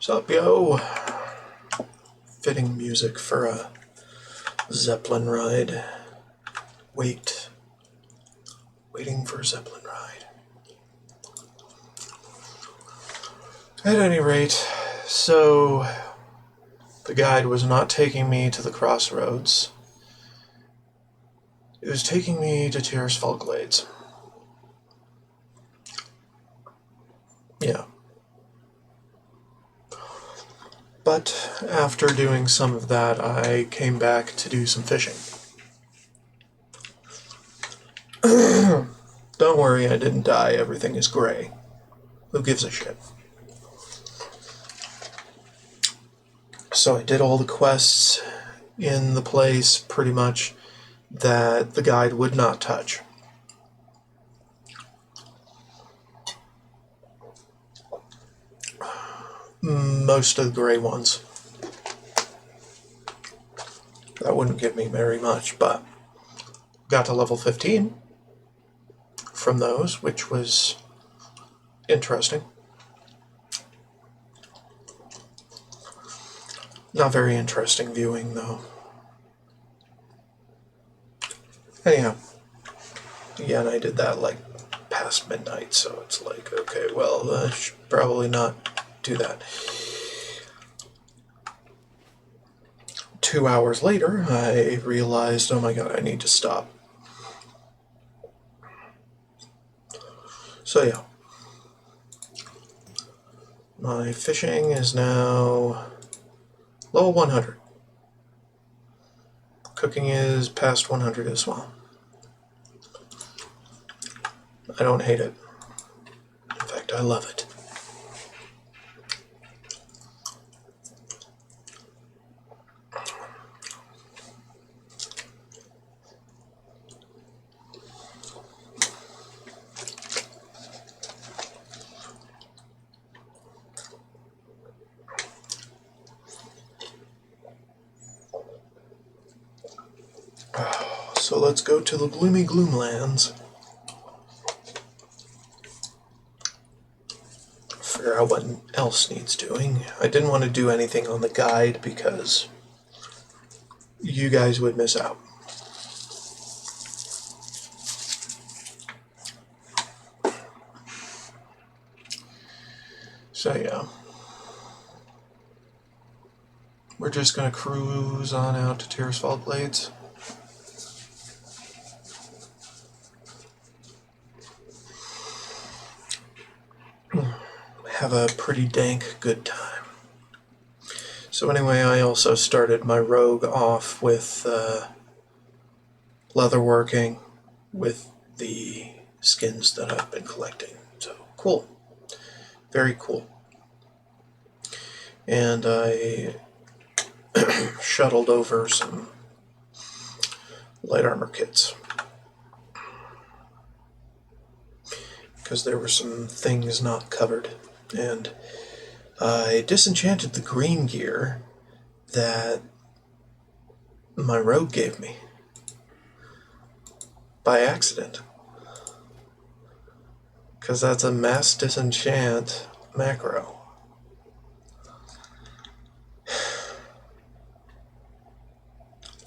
Sup, yo? Fitting music for a Zeppelin ride. Waiting for a Zeppelin ride. At any rate, so the guide was not taking me to the crossroads. It was taking me to Tirisfal Glades. Yeah. But after doing some of that, I came back to do some fishing. Don't worry, I didn't die. Everything is gray. Who gives a shit? So I did all the quests in the place, pretty much, that the guide would not touch. Most of the gray ones. That wouldn't give me very much, but got to level 15 from those, which was interesting. Not very interesting viewing, though. Anyhow, again, I did that like past midnight, so it's like, okay, well, I should probably not do that. 2 hours later, I realized, oh my god, I need to stop. So yeah, my fishing is now level 100. Cooking is past 100 as well. I don't hate it. In fact, I love it. So let's go to the gloomy Gloomlands. Figure out what else needs doing. I didn't want to do anything on the guide because you guys would miss out. So yeah. We're just going to cruise on out to Tirisfal Glades. Have a pretty dank good time. So anyway, I also started my rogue off with leatherworking with the skins that I've been collecting. So cool. Very cool. And I shuttled over some light armor kits, because there were some things not covered. And I disenchanted the green gear that my rogue gave me by accident, because that's a mass disenchant macro.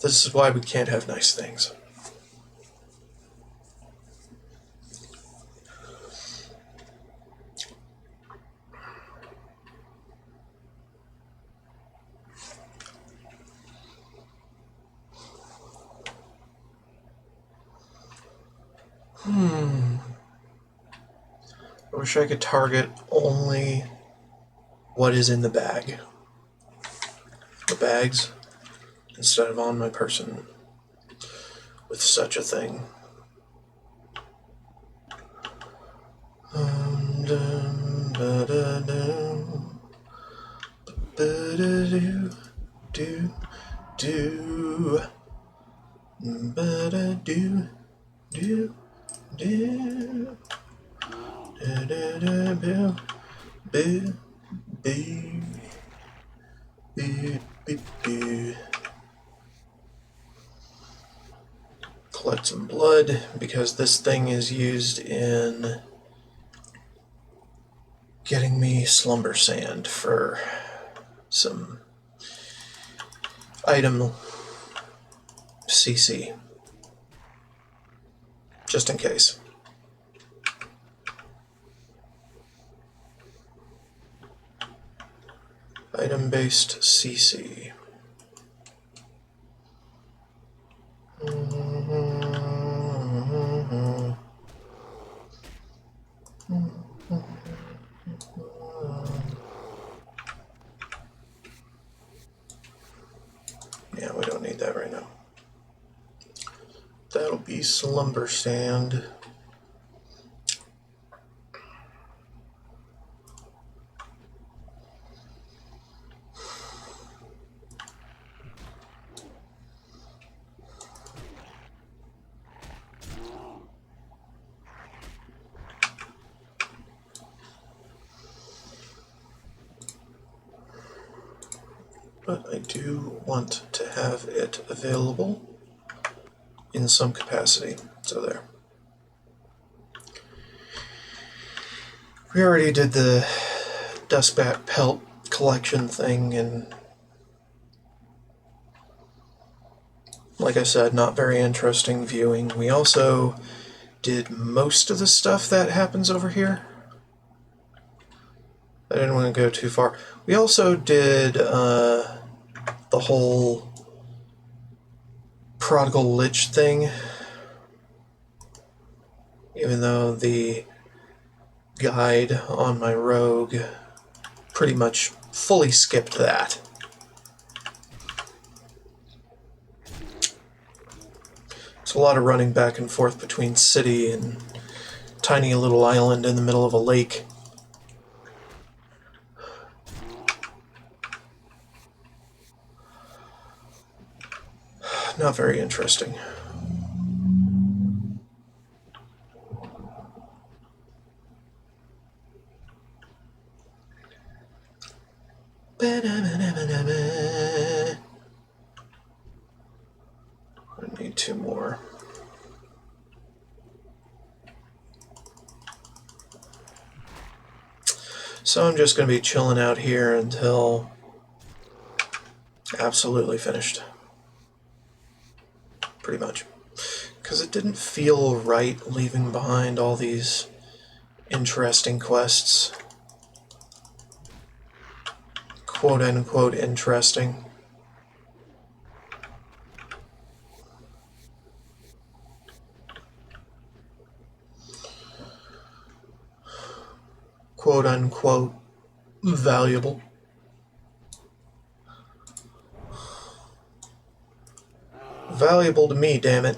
This is why we can't have nice things. I wish I could target only what is in the bag. The bags, instead of on my person, with such a thing. Collect some blood, because this thing is used in getting me slumber sand for some item CC, just in case. Item-based CC. Yeah, we don't need that right now. That'll be slumber sand. But I do want to have it available in some capacity. So there. We already did the dustbat pelt collection thing, and like I said, not very interesting viewing. We also did most of the stuff that happens over here. I didn't want to go too far. We also did the whole prodigal lich thing, even though the guide on my rogue pretty much fully skipped that. It's a lot of running back and forth between city and tiny little island in the middle of a lake. Not very interesting. I need 2 more. So I'm just going to be chilling out here until absolutely finished. Pretty much. Because it didn't feel right leaving behind all these interesting quests. Quote-unquote interesting. Quote-unquote valuable. Valuable to me, damn it.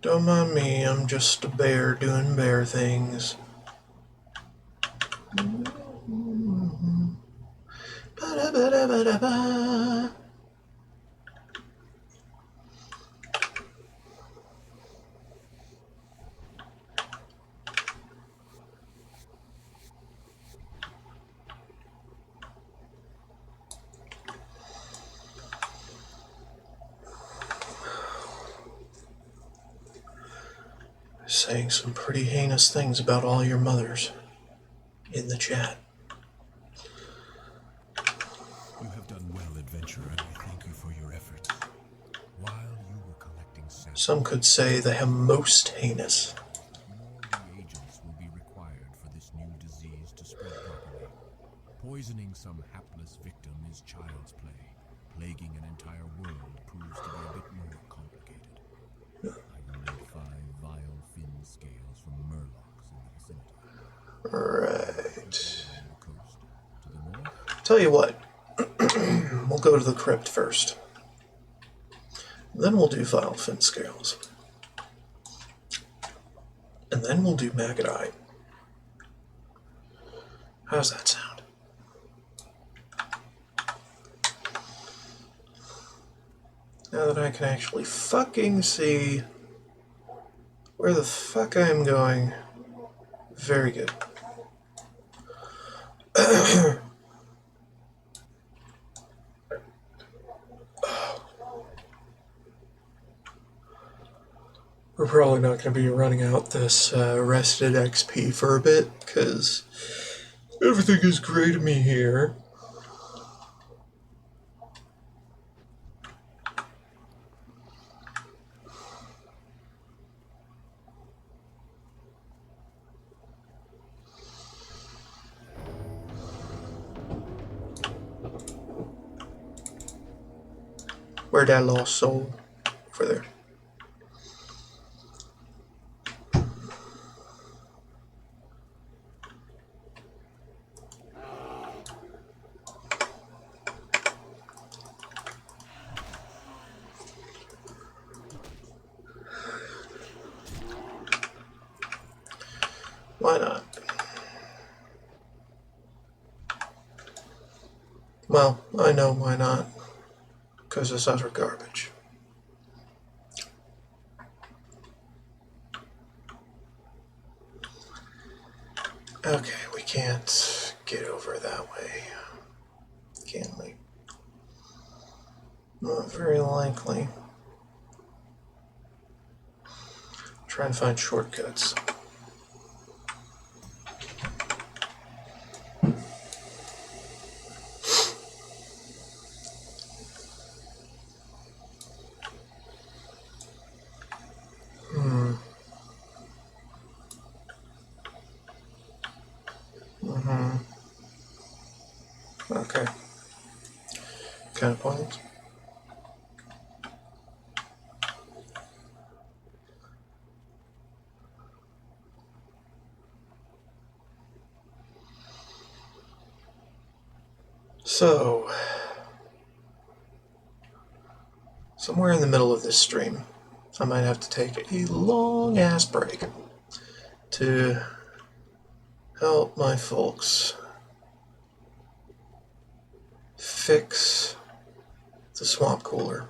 Don't mind me, I'm just a bear doing bear things. Ba-da-ba-da-ba-da-ba. Saying some pretty heinous things about all your mothers in the chat. You have done well, adventurer, and I thank you for your efforts. While you were collecting Some could say the most heinous. More reagents will be required for this new disease to spread properly. Poisoning some hapless victim is child's play. Plaguing an entire world proves to be a bit more complicated. I will need 5 vile fin scales from murlocs in the vicinity. Right. Along the coast. To the north? Tell you what, we'll go to the crypt first. Then we'll do vile fin scales. And then we'll do maggot eye. How's that sound? Now that I can actually fucking see where the fuck I'm going. Very good. We're probably not going to be running out this rested XP for a bit, because everything is great to me here. Where'd that lost soul? Over there. Why not? Well, I know why not. Because it's utter garbage. Okay, we can't get over that way. Can we? Not very likely. Try and find shortcuts. Okay. Kind of points. So, somewhere in the middle of this stream, I might have to take a long ass break to help my folks fix the swamp cooler,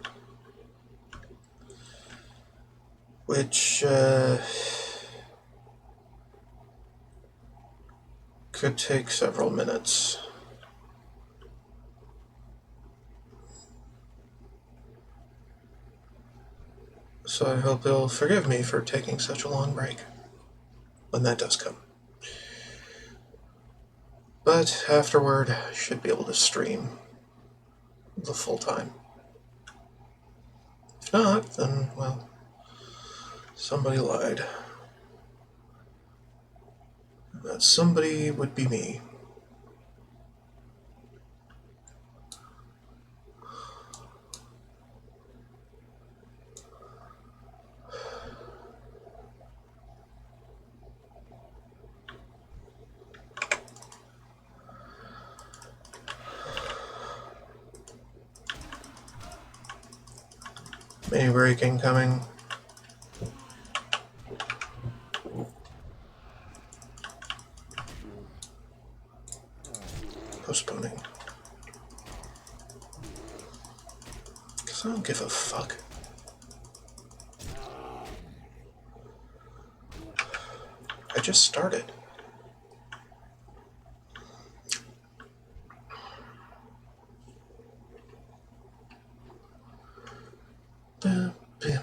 which could take several minutes. So I hope they'll forgive me for taking such a long break, when that does come. But afterward, I should be able to stream the full time. If not, then, well, somebody lied. And that somebody would be me. Mini break incoming. Postponing. Because I don't give a fuck. I just started. Bam, bam, bam.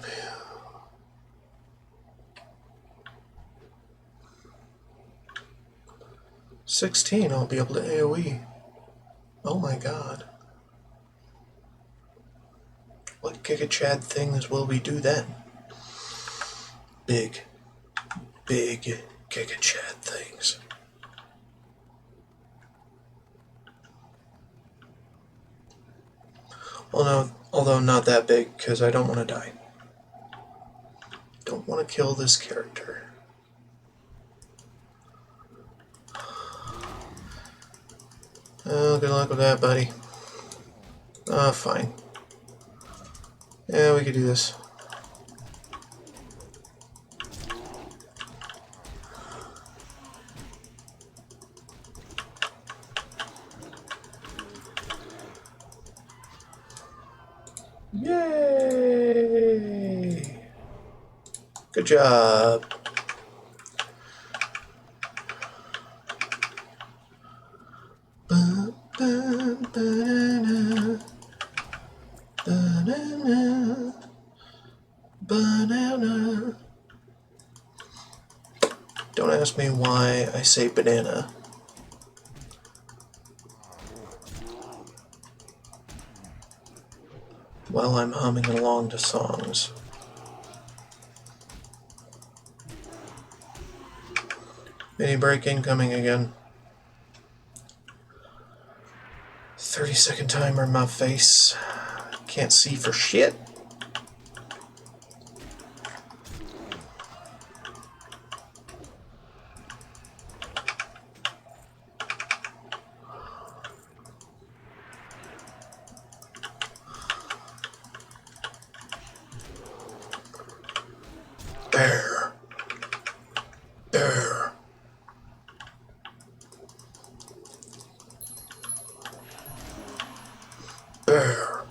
$16, I'll be able to AoE. Oh my god. What Giga Chad things will we do then? big, big Giga Chad things. Well, no, although not that big, because I don't want to die. Don't want to kill this character. Oh, good luck with that, buddy. Fine. Yeah, we could do this. Yay! Good job. Banana, banana. Don't ask me why I say banana. While I'm humming along to songs. Mini break incoming again. 30-second timer in my face. Can't see for shit. Bear. Bear. Bear.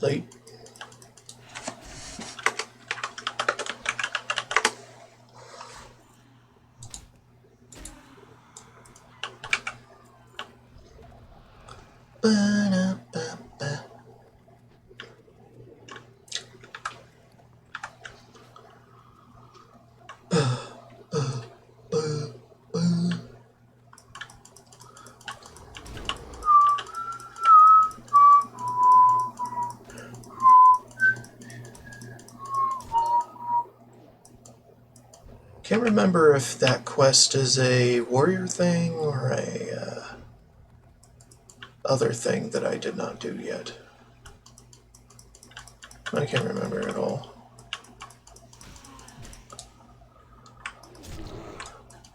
Late. Ba-da-ba-ba. Can't remember if that quest is a warrior thing or a other thing that I did not do yet. I can't remember at all.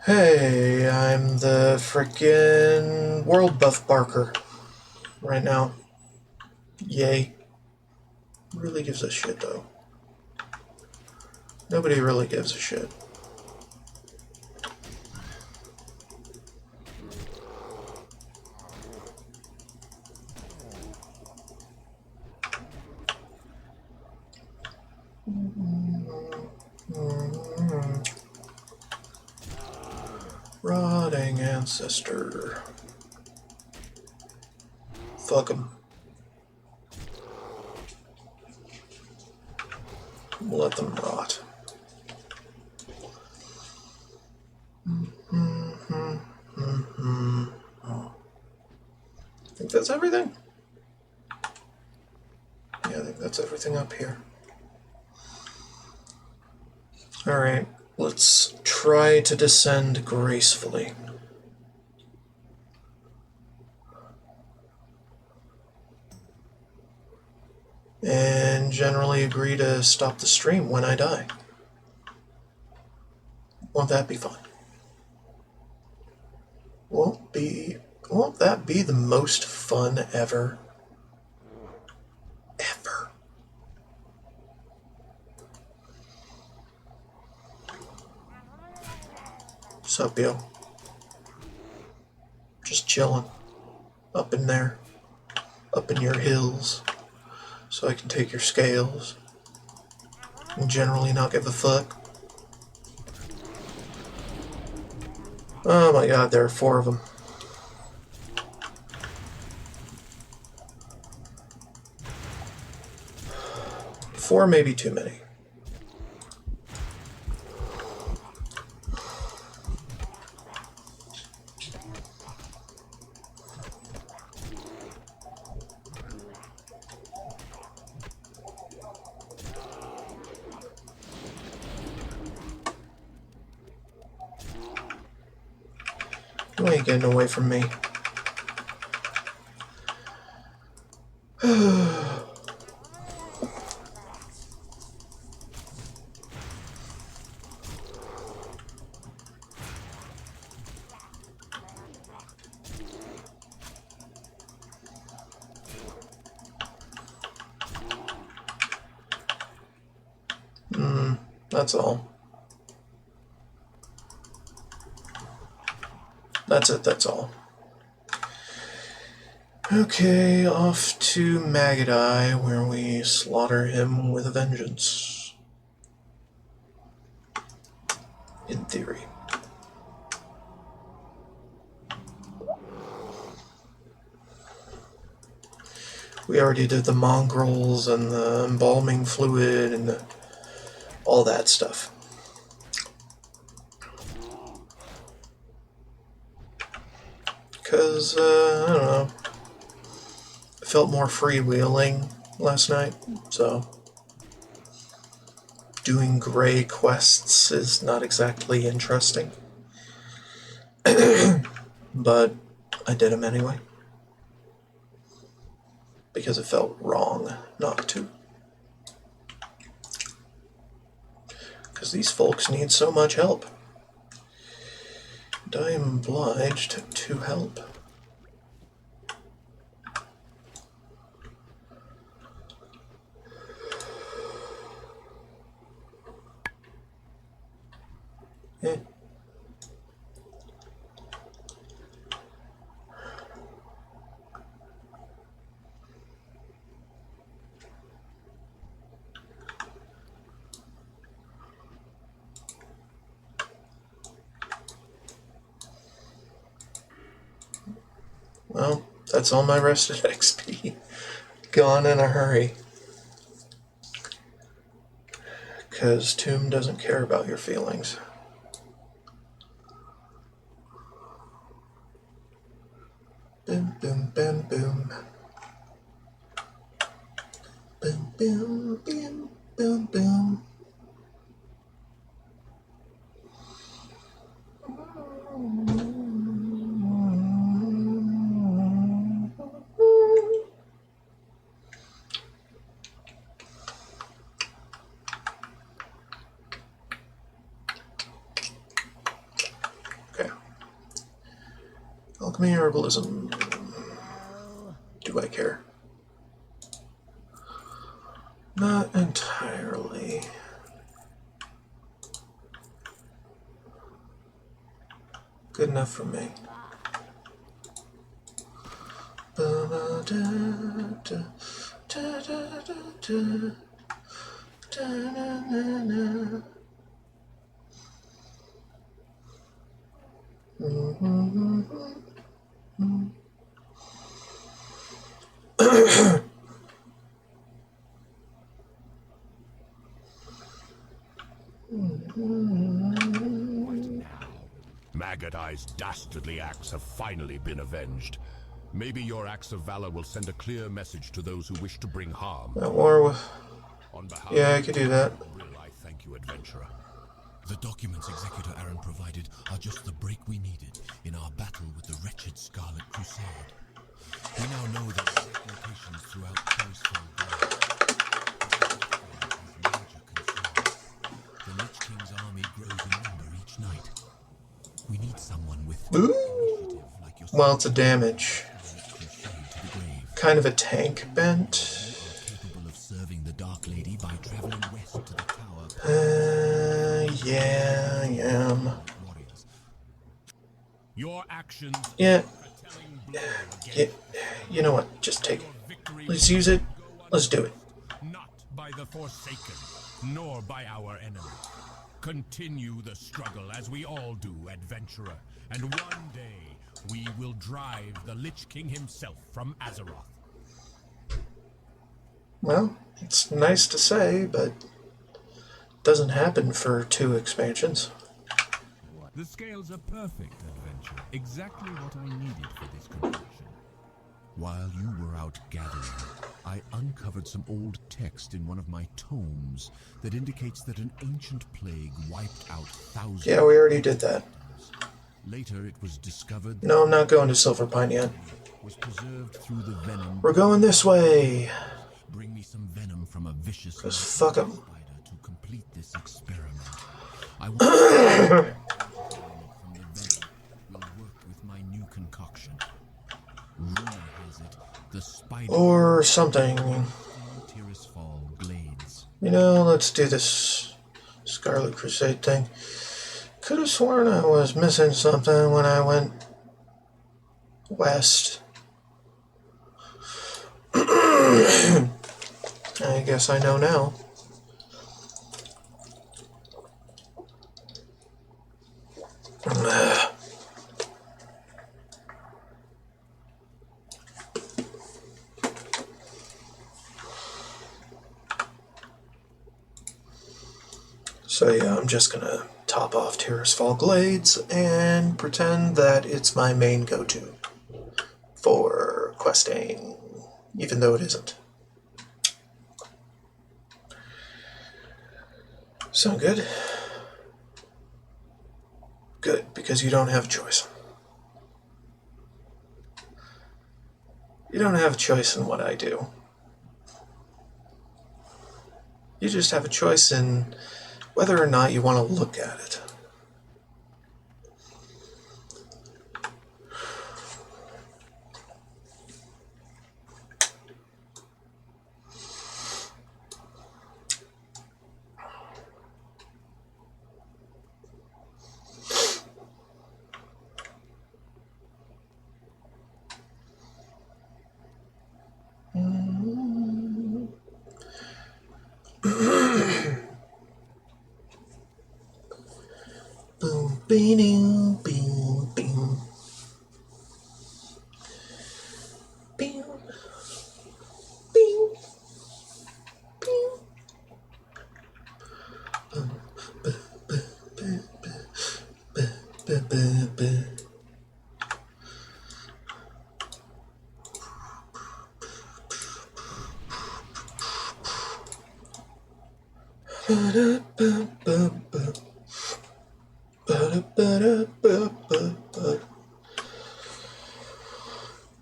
Hey, I'm the frickin' world buff Barker right now. Yay. Really gives a shit though. Nobody really gives a shit. Rotting ancestor. Fuck him. Let them rot. I think that's everything. Yeah, I think that's everything up here. Alright, let's try to descend gracefully. And generally agree to stop the stream when I die. Won't that be fun? Won't that be the most fun ever? Ever. Sup, yo? Just chilling. Up in there. Up in your hills. So I can take your scales. And generally not give a fuck. Oh my god, there are 4 of them. 4 may be too many. You ain't getting away from me. That's all. That's it, that's all. Okay, off to Maggot Eye, where we slaughter him with a vengeance. In theory. We already did the mongrels and the embalming fluid and all that stuff. Because, I don't know, I felt more freewheeling last night, so doing gray quests is not exactly interesting. But I did them anyway. Because it felt wrong not to. Because these folks need so much help. And I am obliged to help. Eh. Well, that's all my rested XP. Gone in a hurry. Because Tomb doesn't care about your feelings. Boom, boom, boom, boom. Boom, boom, boom, boom, boom. Okay. Alchemy, herbalism. Do I care? Not entirely. Good enough for me. Maggot Eye's dastardly acts have finally been avenged. Maybe your acts of valor will send a clear message to those who wish to bring harm. That war with... On behalf Yeah, I could do that. I thank you, adventurer. The documents Executor Aaron provided are just the break we needed in our battle with the wretched Scarlet Crusade. We now know that exact locations throughout Crossfell Gulf. Major concerns. The Lich King's army grows in number each night. We need someone with initiative like yourself. Well, it's a damage. Kind of a tank bent. Capable of serving the Dark Lady by traveling west to the tower. Yeah, I am. Your actions. Yeah. You know what? Just take it. Let's use it. Let's do it. Not by the Forsaken, nor by our enemy. Continue the struggle as we all do, adventurer. And one day, we will drive the Lich King himself from Azeroth. Well, it's nice to say, but doesn't happen for 2 expansions. The scales are perfect, adventure. Exactly what I needed for this conclusion. While you were out gathering, I uncovered some old text in one of my tomes that indicates that an ancient plague wiped out thousands. Yeah, we already did that. Later, it was discovered No, I'm not going to Silver Pine yet. was preserved through the venom. We're going this way. Bring me some venom from a vicious 'Cause fuck 'em. spider to complete this experiment. I want from the venom will work with my new concoction. Rumor has it the spider Or something. Tirisfal glades. You know, let's do this Scarlet Crusade thing. Could have sworn I was missing something when I went west. I guess I know now. So yeah, I'm just gonna top off Tirisfal Glades and pretend that it's my main go-to for questing, even though it isn't. Sound good? Good, because you don't have a choice. You don't have a choice in what I do. You just have a choice in whether or not you want to look at it. Boom, beanie, beam, beam. Beam, beam, beam.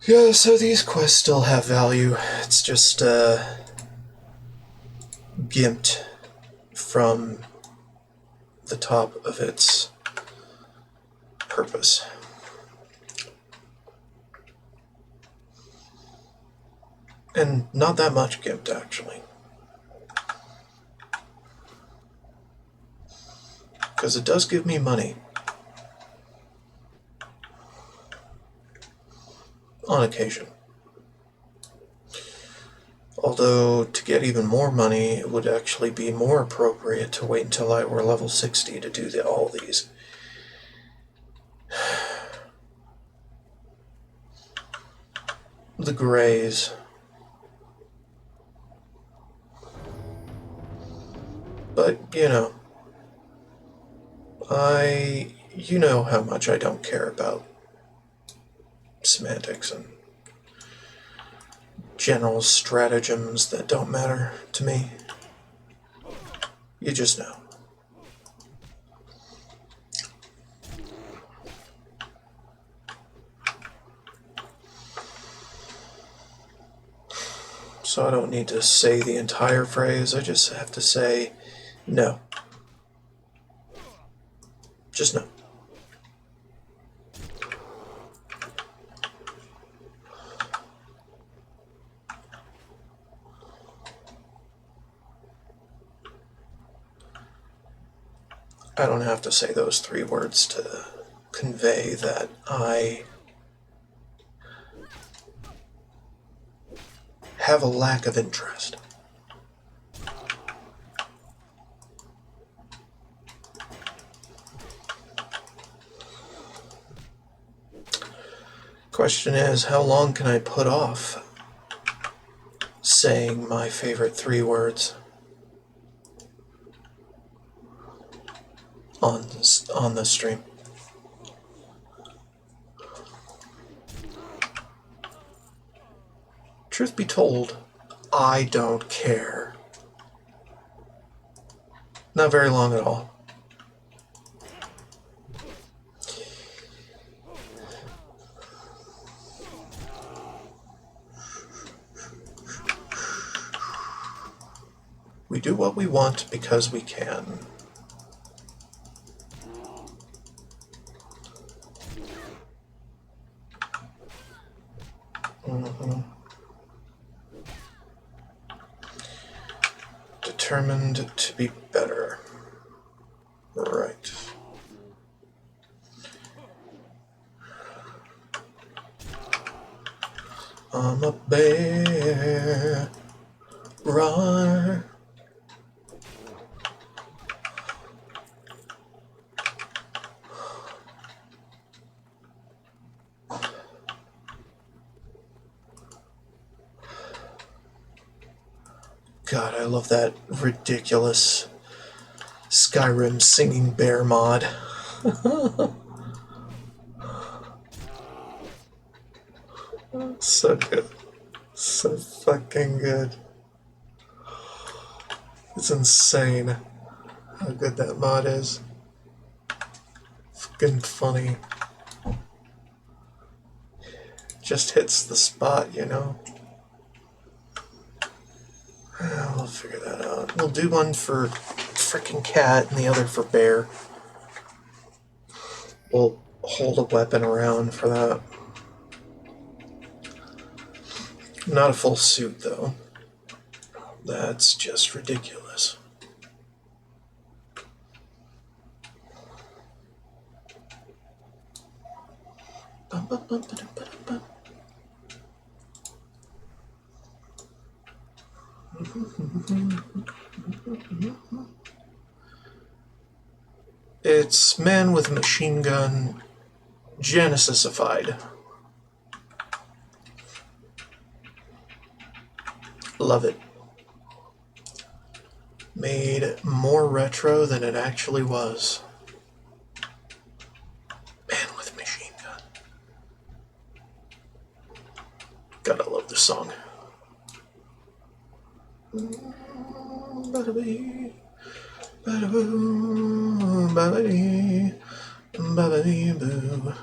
Yeah, so these quests still have value. It's just gimped from the top of its purpose. And not that much gimped, actually. Because it does give me money. On occasion. Although, to get even more money, it would actually be more appropriate to wait until I were level 60 to do all these. The Greys. But, you know how much I don't care about semantics and general stratagems that don't matter to me. You just know. So I don't need to say the entire phrase, I just have to say no. Just no. I don't have to say those 3 words to convey that I have a lack of interest. Question is, how long can I put off saying my favorite 3 words on the stream? Truth be told, I don't care. Not very long at all. We do what we want because we can. Determined to be better. Right. I'm a bear. Roar. God, I love that ridiculous Skyrim singing bear mod. So good. So fucking good. It's insane how good that mod is. Fucking funny. Just hits the spot, you know? We'll figure that out. We'll do one for frickin' cat and the other for bear. We'll hold a weapon around for that. Not a full suit, though. That's just ridiculous. It's man with machine gun, Genesisified. Love it. Made more retro than it actually was. Man with machine gun. Gotta love this song. Ba-da-bee, ba-da-boo, ba-ba-dee, ba-ba-dee-boo.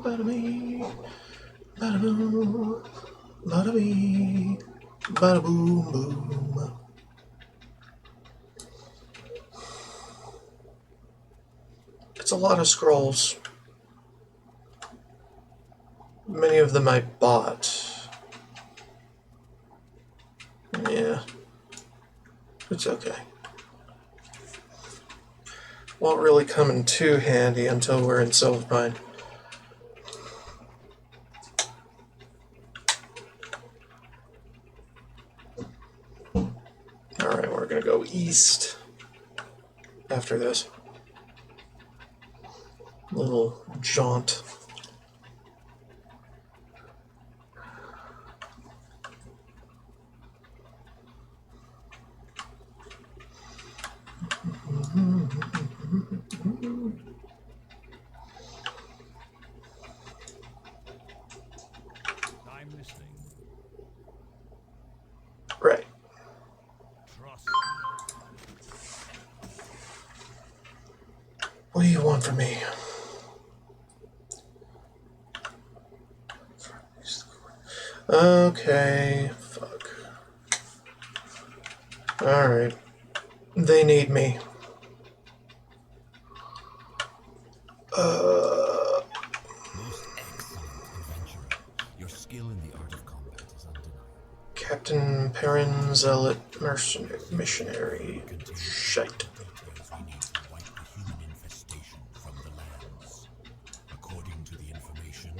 Ba-da-bee, ba-da-boo, ba-da-bee, ba-da-boom, boom. It's a lot of scrolls. Many of them I bought. Yeah, it's okay. Won't really come in too handy until we're in Silverpine. Alright, we're gonna go east after this. Little jaunt. I'm listening. Right. Trust. What do you want from me? Okay, fuck. Alright. They need me. Most excellent adventurer. Your skill in the art of combat is undeniable. Captain Perrin, Zealot, Missionary. Shite. Details we need to wipe the human infestation from the lands. According to the information,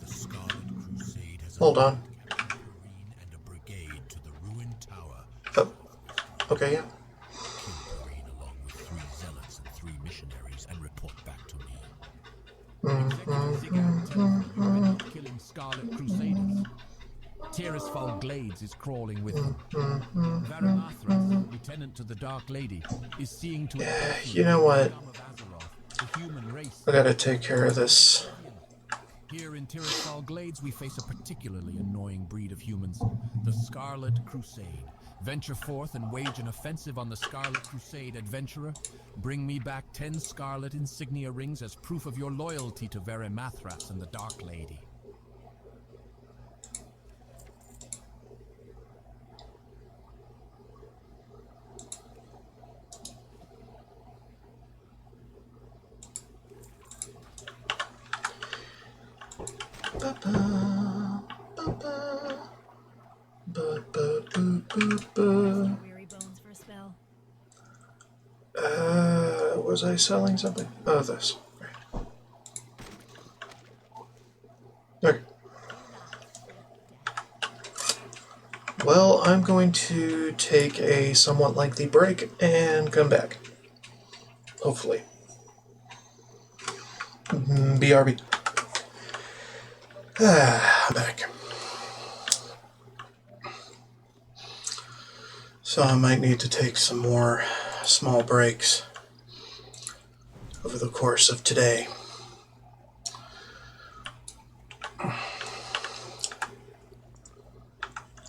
the Scarlet Crusade has Hold on. Captain Perrine and a brigade to the ruined tower. Oh. Okay, yeah. Tirisfal Glades is crawling with them. Varimathras, lieutenant to the Dark Lady, is seeing to it You know what? scum of Azeroth, the human race. I gotta take care of this. Here in Tirisfal Glades, we face a particularly annoying breed of humans, the Scarlet Crusade. Venture forth and wage an offensive on the Scarlet Crusade, adventurer. Bring me back 10 Scarlet insignia rings as proof of your loyalty to Varimathras and the Dark Lady. Weary bones for a spell. Was I selling something? Oh, this. Okay. Well, I'm going to take a somewhat lengthy break and come back. Hopefully. BRB. I'm back. So I might need to take some more small breaks over the course of today.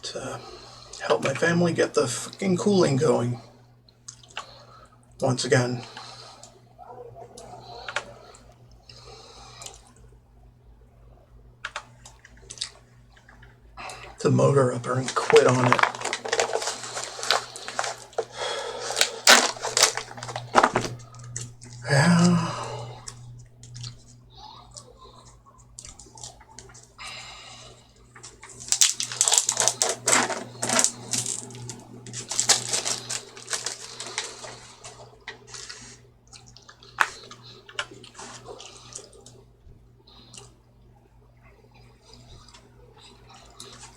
To help my family get the fucking cooling going. Once again. The motor upper and quit on it. Yeah.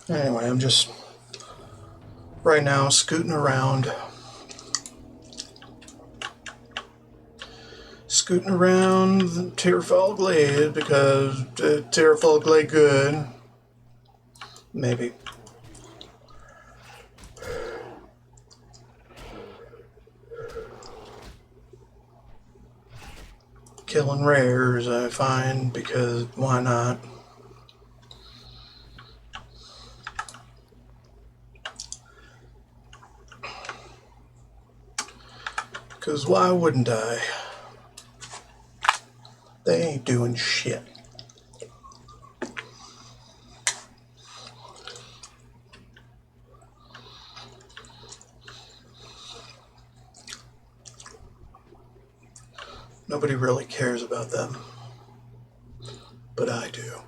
Anyway, I'm just right now scooting around the Tirisfal Glade because Tirisfal Glade good. Maybe. Killing rares, I find, because why not? Because why wouldn't I? They ain't doing shit. Nobody really cares about them. But I do.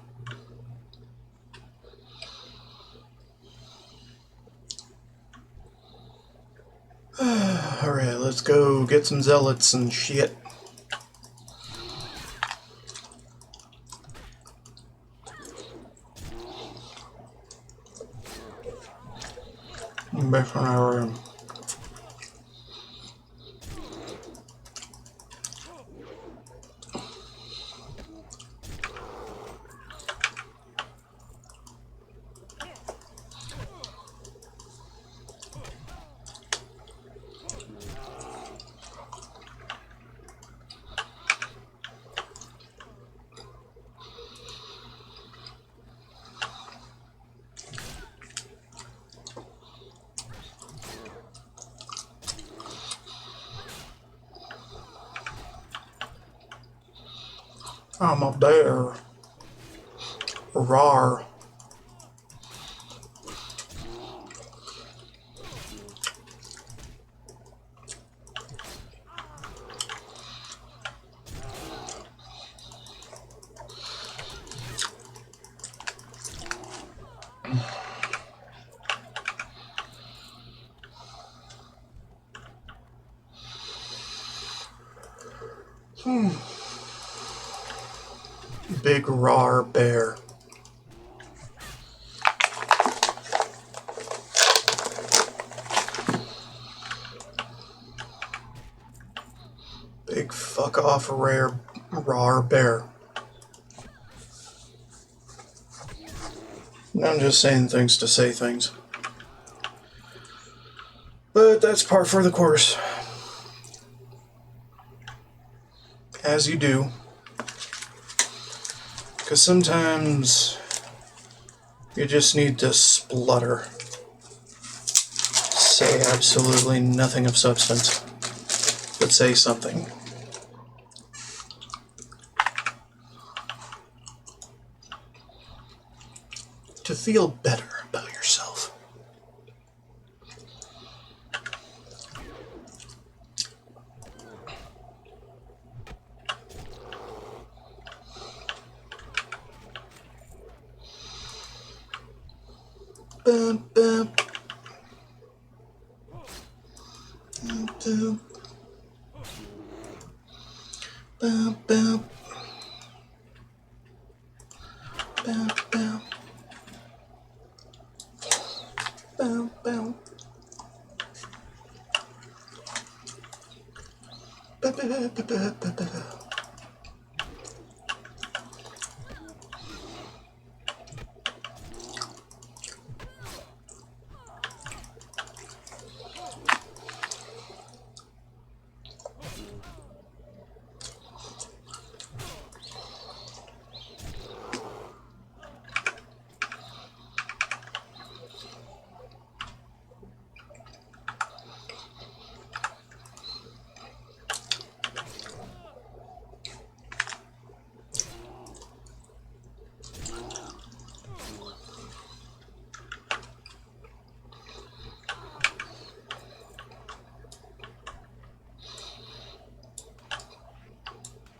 Alright, let's go get some zealots and shit. Back on our I'm up there. Rar. Big rar bear. Big fuck off rare rar bear. I'm just saying things to say things. But that's par for the course. As you do. Because sometimes you just need to splutter. Say absolutely nothing of substance, but say something. To feel better about yourself. Bum, bum. Bum, bum. Bum, bum. Bum, bum. Bum, bum. Ba, ba, ba, ba, ba, ba.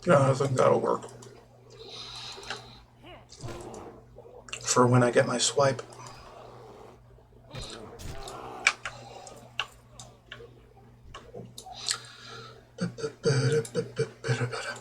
Yeah, I think that'll work. For when I get my swipe. Ba, ba, ba, da, ba, ba, ba, da, ba, da.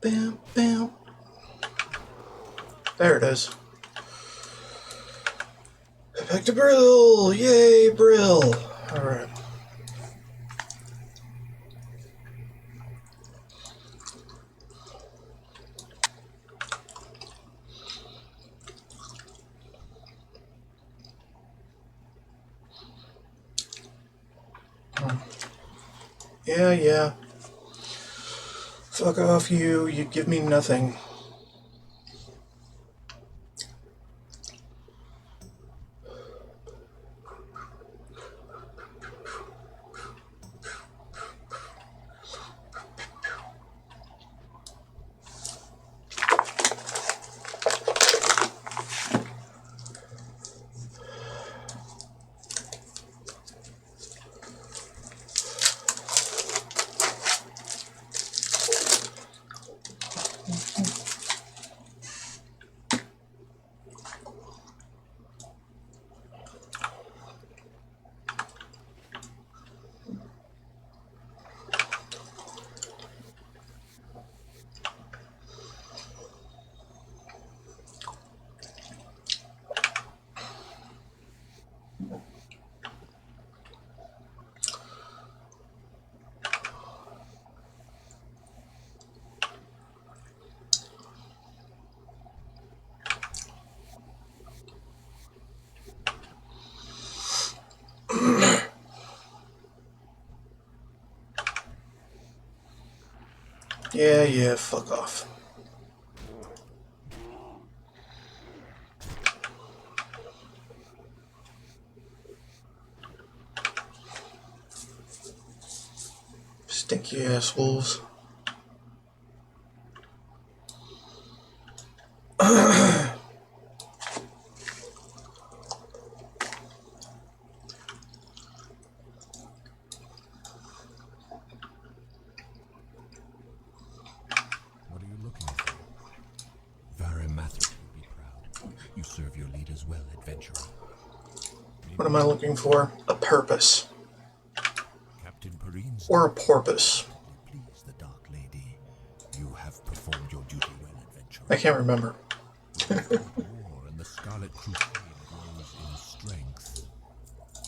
Bam, bam. There it is. Back to Brill! Yay, Brill! Alright. Yeah, yeah. Fuck off, you. You give me nothing. Yeah, yeah, fuck off. Stinky ass wolves. What are you looking for? Varimathra would be proud. You serve your leaders well, adventurer. What am I looking for? A purpose. Captain Perrine's Or a porpoise. please the Dark Lady. You have performed your duty well, adventurer. I can't remember. War and the Scarlet Crusade grows in strength.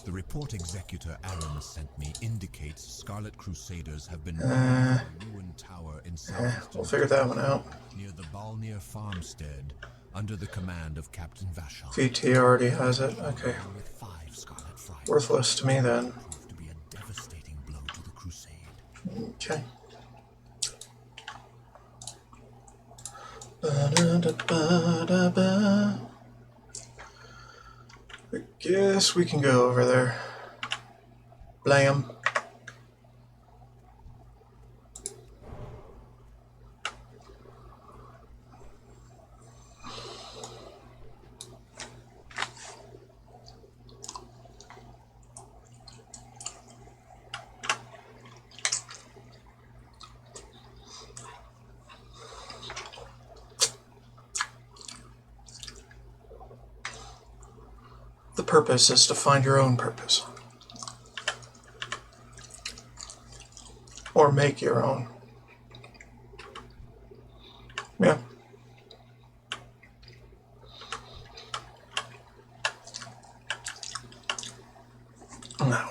The report Executor Aaron sent me indicates Scarlet Crusaders have been Uh, a ruined tower in southeastern We'll figure that one out. near the Balnir farmstead under the command of Captain Vashon. VT already has it. Okay. With 5 Scarlet Friars. Worthless to me then. Proved to be a devastating blow to the Crusade. Okay. Ba-da-da-ba-da-ba. I guess we can go over there. Blam. The purpose is to find your own purpose. Or make your own. Yeah. No.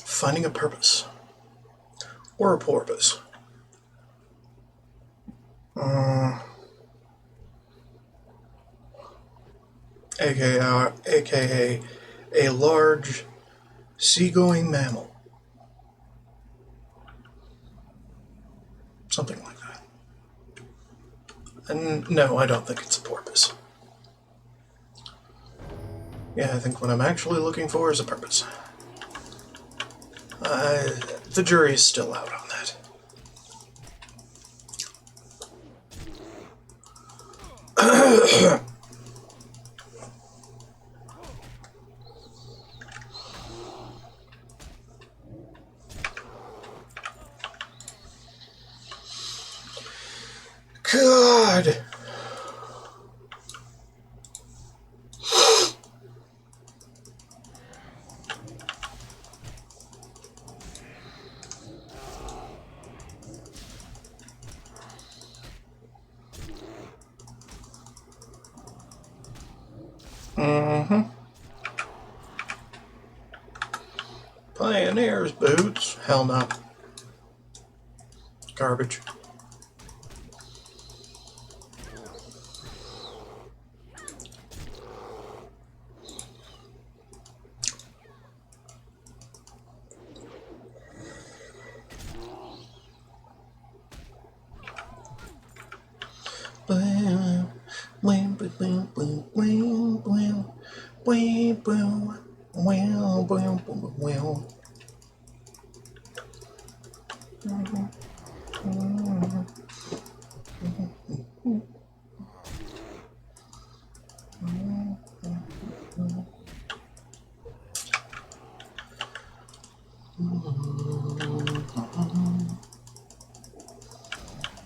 Finding a purpose. Or a porpoise. AKA a large seagoing mammal. Something like that. And no, I don't think it's a porpoise. Yeah, I think what I'm actually looking for is a purpose. The jury is still out on that. God! Pioneer's boots? Hell no. Garbage.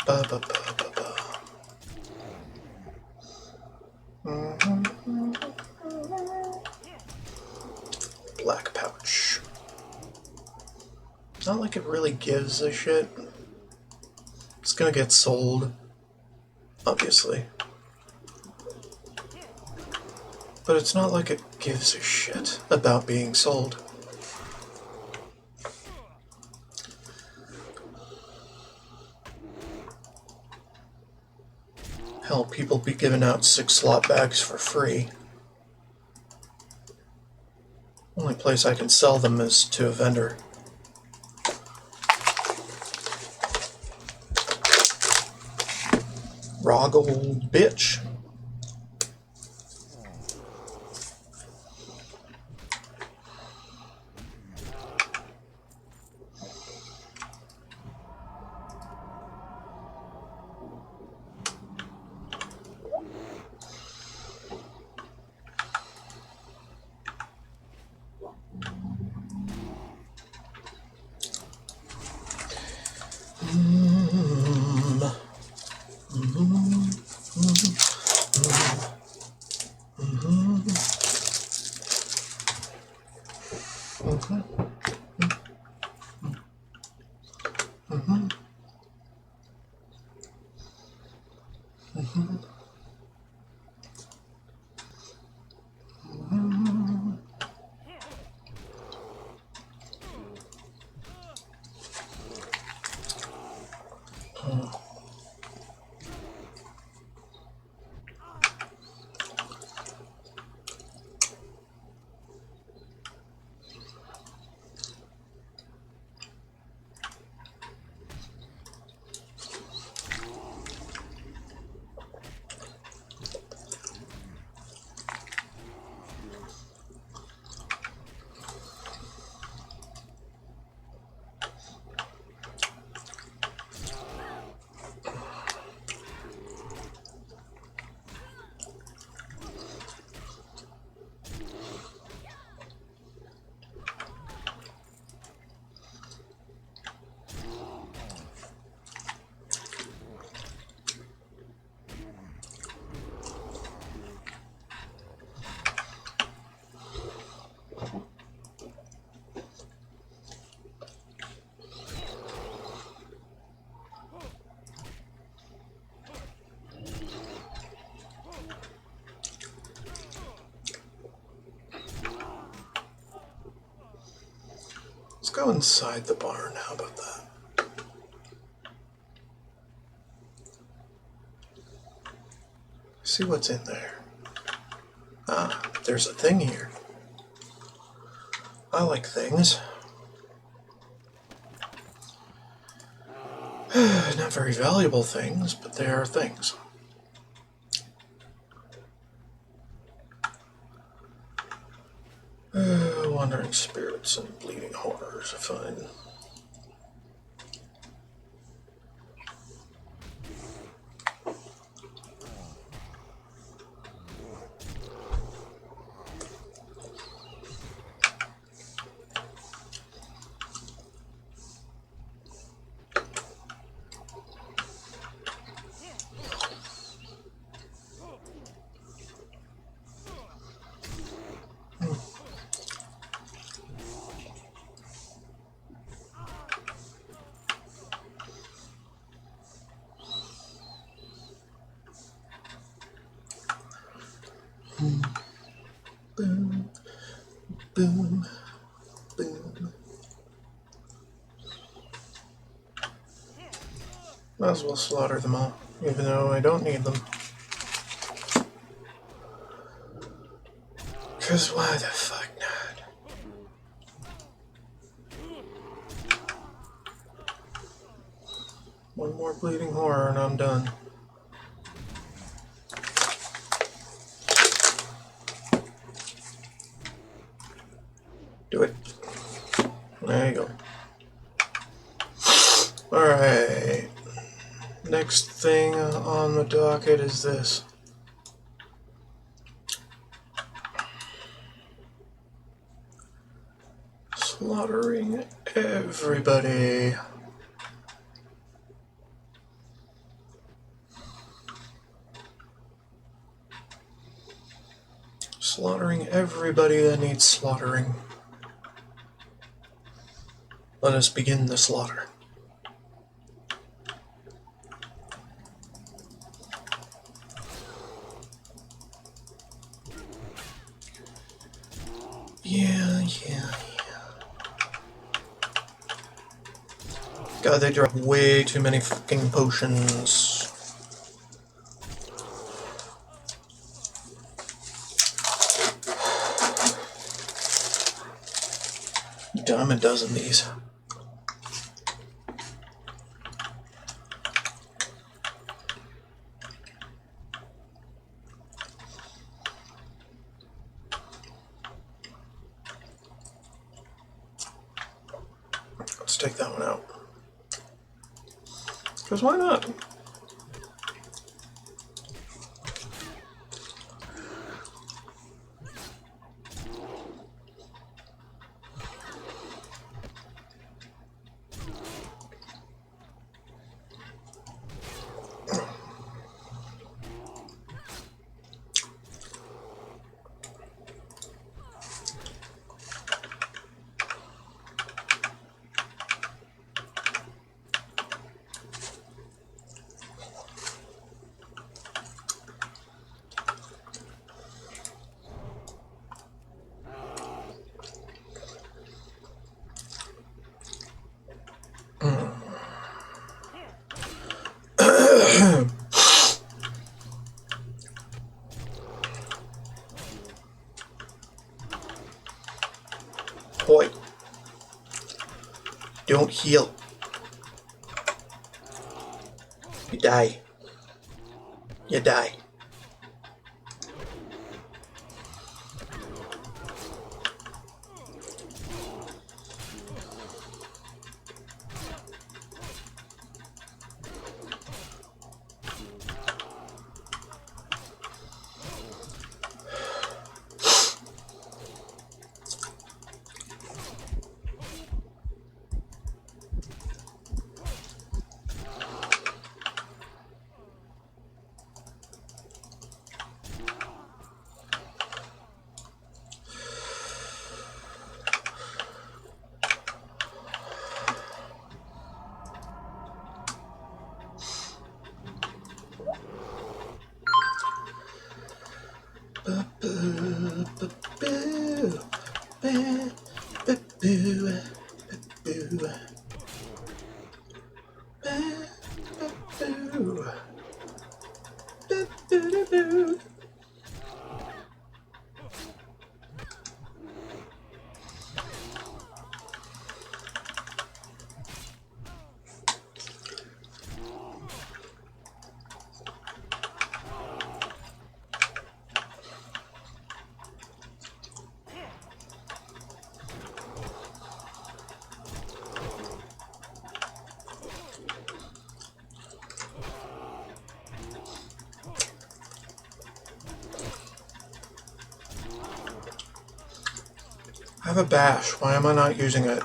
Ba, ba, ba, ba, ba. Black pouch. Not like it really gives a shit. It's gonna get sold, obviously. But it's not like it gives a shit about being sold. Hell, people be giving out 6-slot bags for free. Only place I can sell them is to a vendor. Raw gold bitch. Let's go inside the barn. How about that? See what's in there. Ah, there's a thing here. I like things. Not very valuable things, but they are things. Wandering spirits and bleeding horrors are fine. Boom, boom, boom. Might as well slaughter them all, even though I don't need them. Cause why the fuck not? One more bleeding horror and I'm done. Do it. There you go. Alright. Next thing on the docket is this. Slaughtering everybody. Slaughtering everybody that needs slaughtering. Let us begin the slaughter. Yeah. God, they drop way too many fucking potions. I'm a dozen these. Let's take that one out. Because why not? Boy, don't heal. You die. You die. I have a bash. Why am I not using it?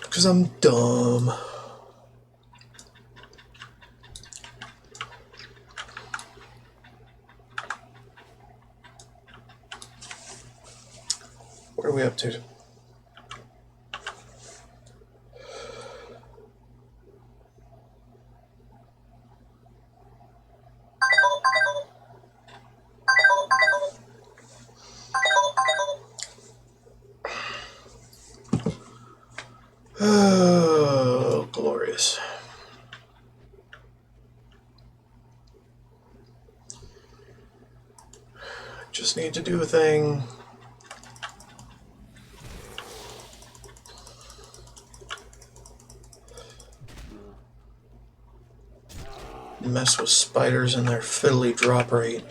Because I'm dumb. What are we up to? Oh, glorious. Just need to do a thing. Mess with spiders and their fiddly drop rate.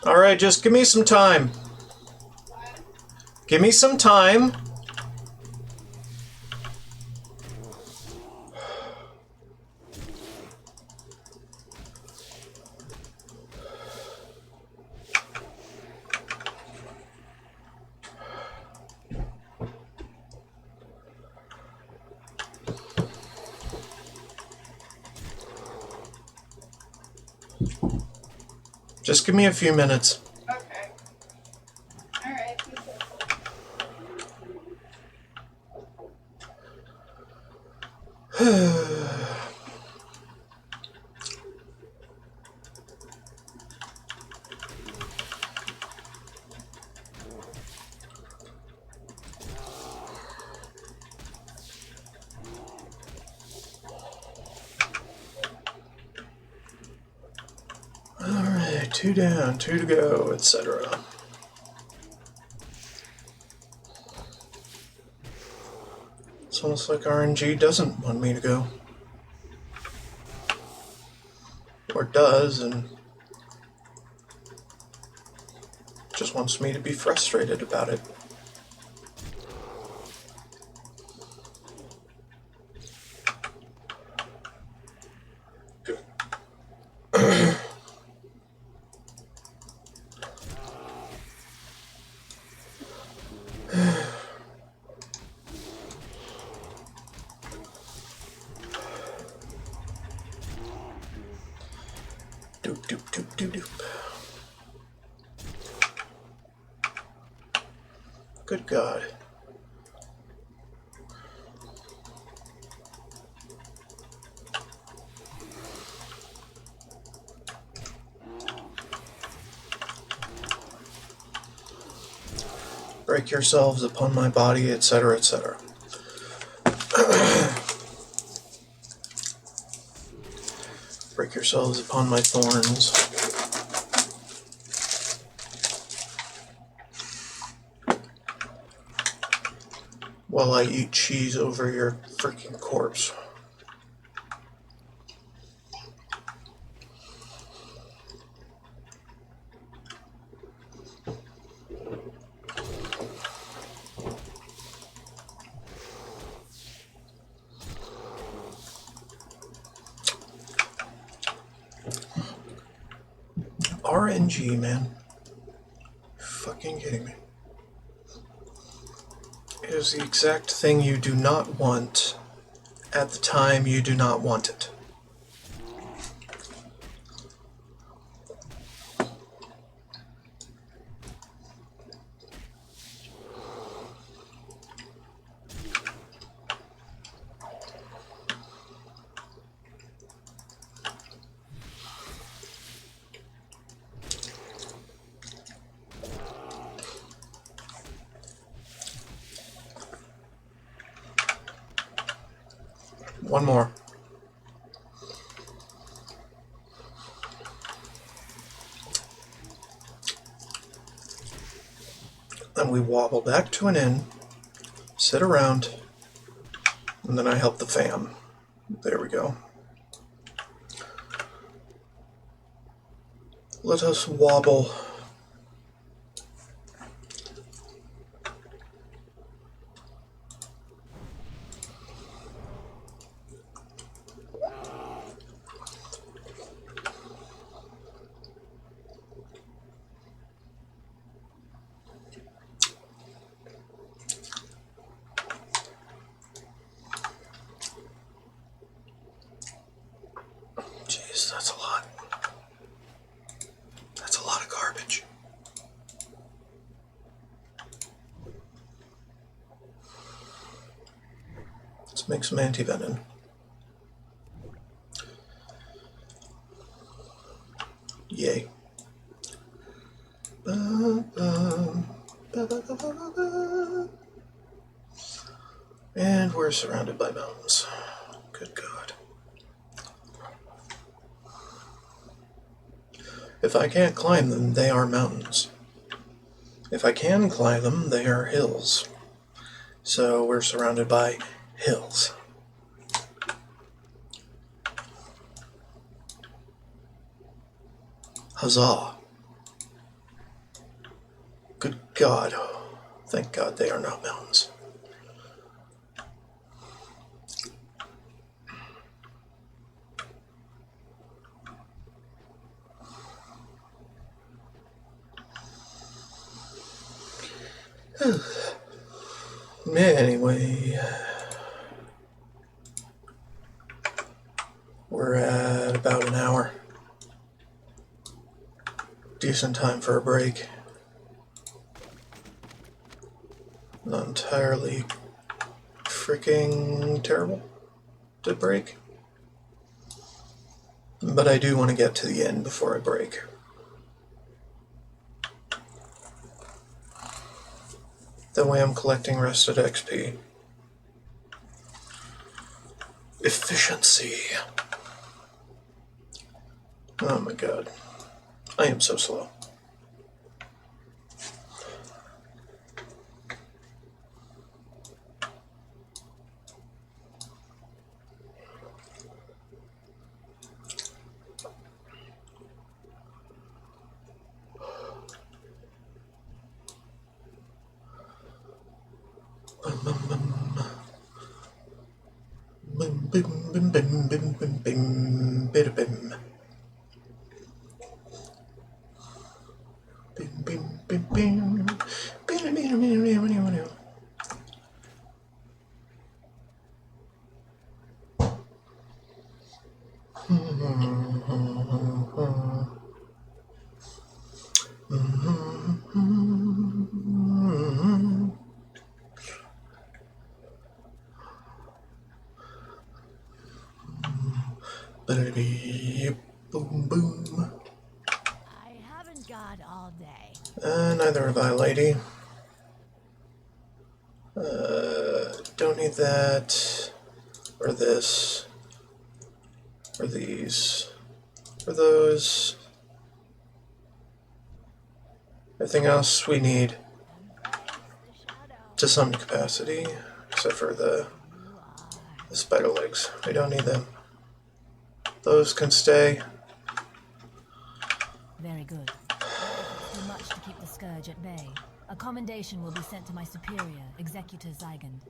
Alright, just give me some time. Give me some time. Just give me a few minutes. Okay. Alright. 2 down, 2 to go, etc. It's almost like RNG doesn't want me to go. Or does, and just wants me to be frustrated about it. Doop, doop, doop, doop, doop. Good God. Break yourselves upon my body, etc., etc. Break yourselves upon my thorns. While I eat cheese over your freaking corpse. RNG, man. Fucking kidding me. It is the exact thing you do not want at the time you do not want it. One more. Then we wobble back to an inn, sit around, and then I help the fam. There we go. Let us wobble. Jeez, that's a lot. That's a lot of garbage. Let's make some anti-venom. Yay. And we're surrounded by mountains. Good God. If I can't climb them, they are mountains. If I can climb them, they are hills. So we're surrounded by hills. Huzzah. Good God. Thank God they are not mountains. Anyway, we're at about an hour. Decent time for a break. Not entirely freaking terrible to break. But I do want to get to the end before I break. That way I'm collecting rested XP. Efficiency. Oh my God. I am so slow. Bim, bim, bim, bim, bim, bim, bim, bida, bim. Bim, bim, bim, bim. Bida, bida, bida, bida, bida, bida. Bida, bida, boom, boom. I haven't got all day. Neither have I, lady. Don't need that. Or this. Or these. Or those. Everything else we need to some capacity, except for the spider legs. We don't need them. Those can stay. Very good. Too much to keep the scourge at bay. A commendation will be sent to my superior, Executor Zygand.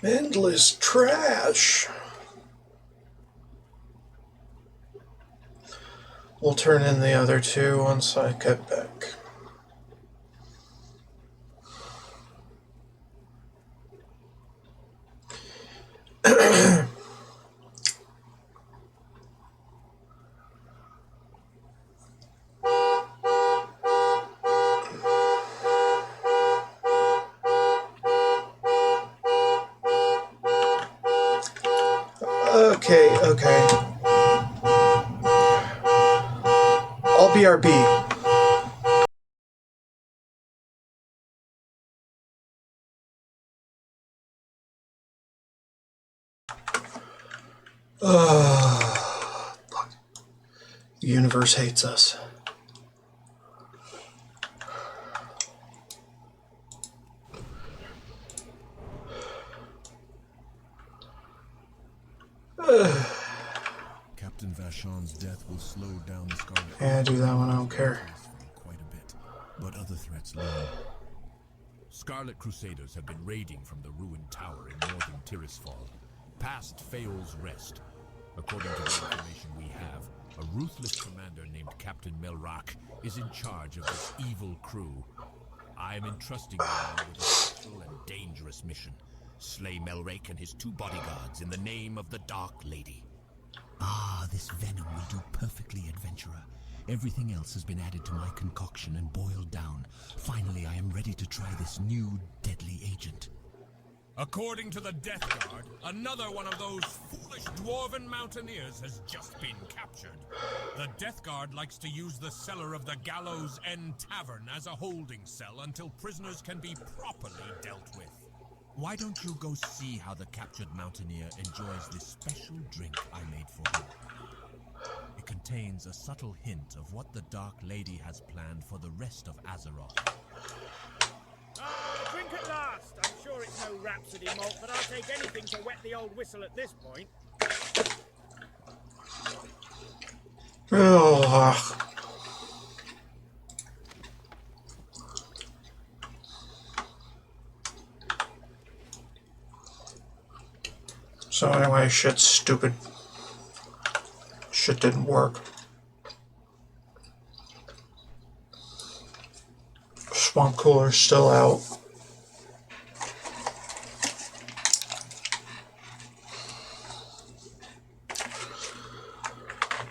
Endless trash. We'll turn in the other two once I get back. Okay. I'll BRB. The universe hates us. Captain Vashon's death will slow down the Scarlet. Yeah, do that one, I don't care. Quite a bit, but other threats loom. Scarlet Crusaders have been raiding from the ruined tower in northern Tirisfal, past Feol's Rest. According to the information we have, a ruthless commander named Captain Melrak is in charge of this evil crew. I am entrusting you now with a special and dangerous mission. Slay Melrak and his 2 bodyguards in the name of the Dark Lady. Ah, this venom will do perfectly, adventurer. Everything else has been added to my concoction and boiled down. Finally, I am ready to try this new deadly agent. According to the Death Guard, another one of those foolish dwarven mountaineers has just been captured. The Death Guard likes to use the cellar of the Gallows End Tavern as a holding cell until prisoners can be properly dealt with. Why don't you go see how the captured mountaineer enjoys this special drink I made for him? It contains a subtle hint of what the Dark Lady has planned for the rest of Azeroth. Drink at last! I'm sure it's no Rhapsody malt, but I'll take anything to wet the old whistle at this point. Ugh. So anyway, shit's stupid. Shit didn't work. Swamp cooler's still out.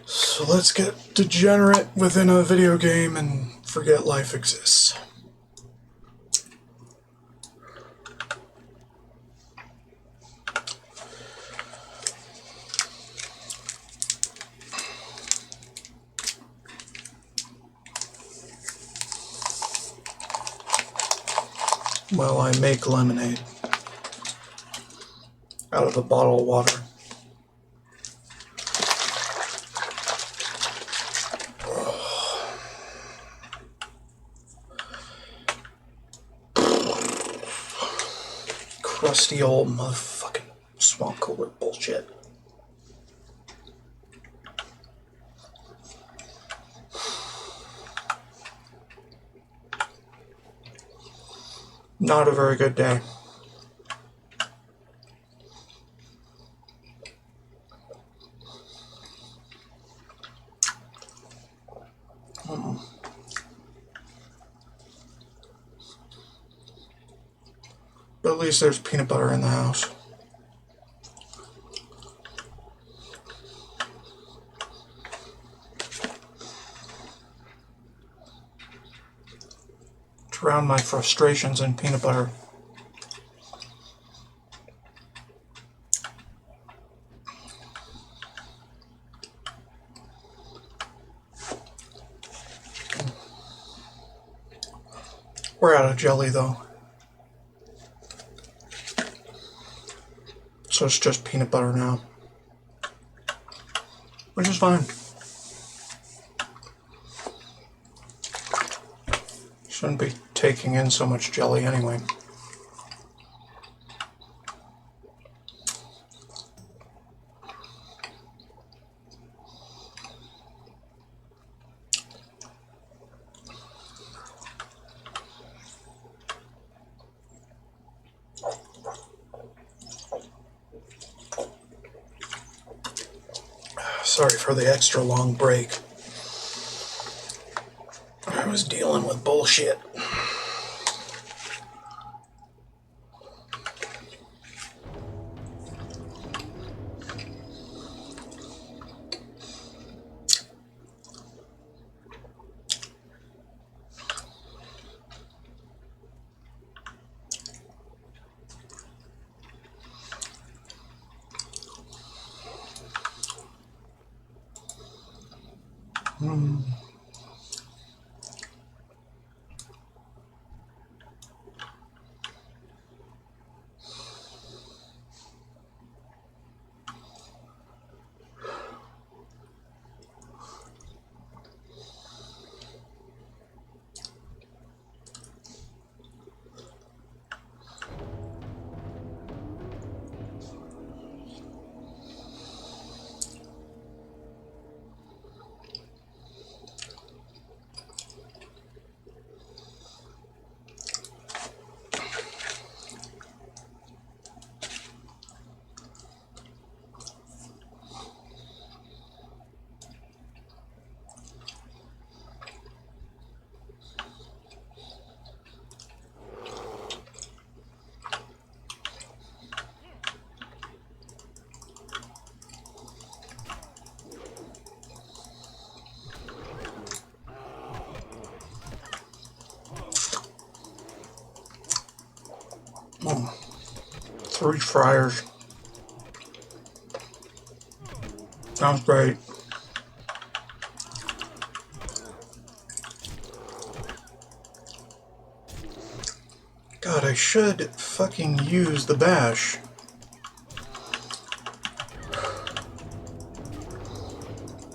So let's get degenerate within a video game and forget life exists. While I make lemonade. out of a bottle of water. Crusty old motherfucking swamp cooler bullshit. Not a very good day. But at least there's peanut butter in the house. To drown my frustrations in peanut butter. We're out of jelly though. So it's just peanut butter now. Which is fine. Shouldn't be taking in so much jelly anyway. Sorry for the extra long break. I was dealing with bullshit. Oh, 3 fryers. Sounds great. God, I should fucking use the bash.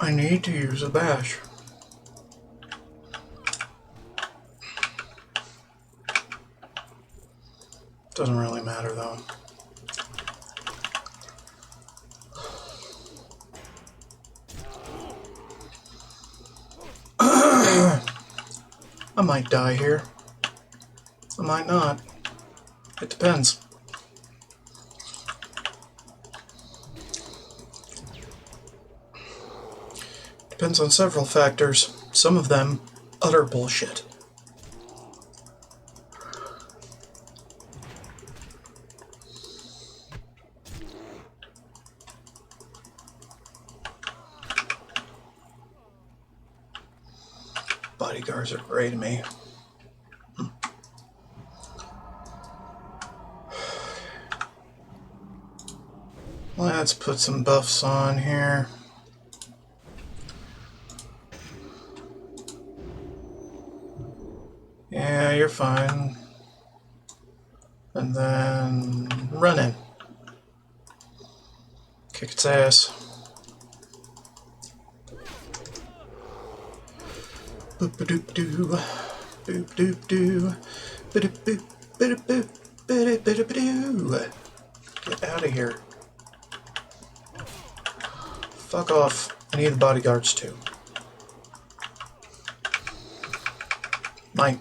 I need to use a bash. Doesn't really matter though. I might die here. I might not. It depends. Depends on several factors. Some of them, utter bullshit. Bodyguards are great to me. Let's put some buffs on here. Yeah, you're fine. And then run in. Kick its ass. Boop-a-doop-doo. Boop-doop-doo. Ba-doop-boop. Ba-doop-boop. Ba-doop-ba-doop-doo. Get out of here. Fuck off. I need the bodyguards too. My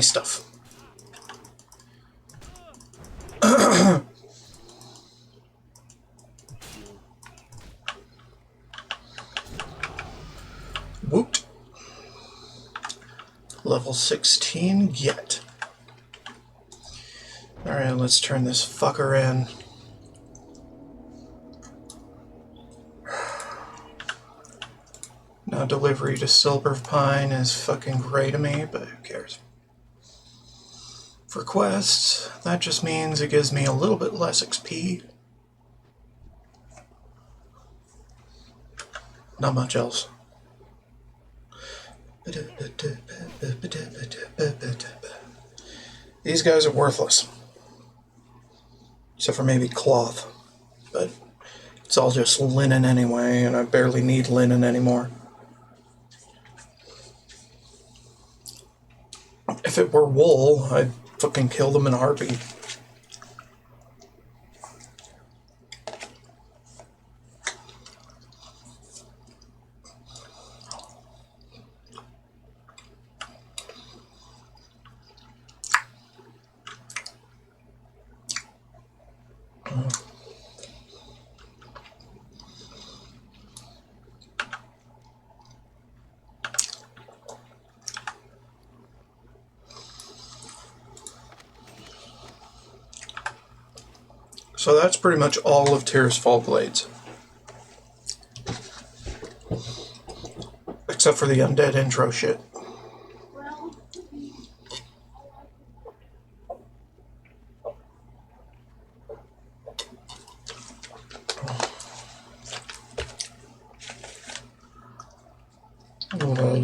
stuff. Woot. Level 16 get. Alright, let's turn this fucker in. Now delivery to Silver Pine is fucking gray to me, but who cares? For quests, that just means it gives me a little bit less XP. Not much else. These guys are worthless. Except for maybe cloth. But it's all just linen anyway, and I barely need linen anymore. If it were wool, I'd fucking kill them in a heartbeat. So that's pretty much all of Tyr's Fall Blades. Except for the undead intro shit. Well,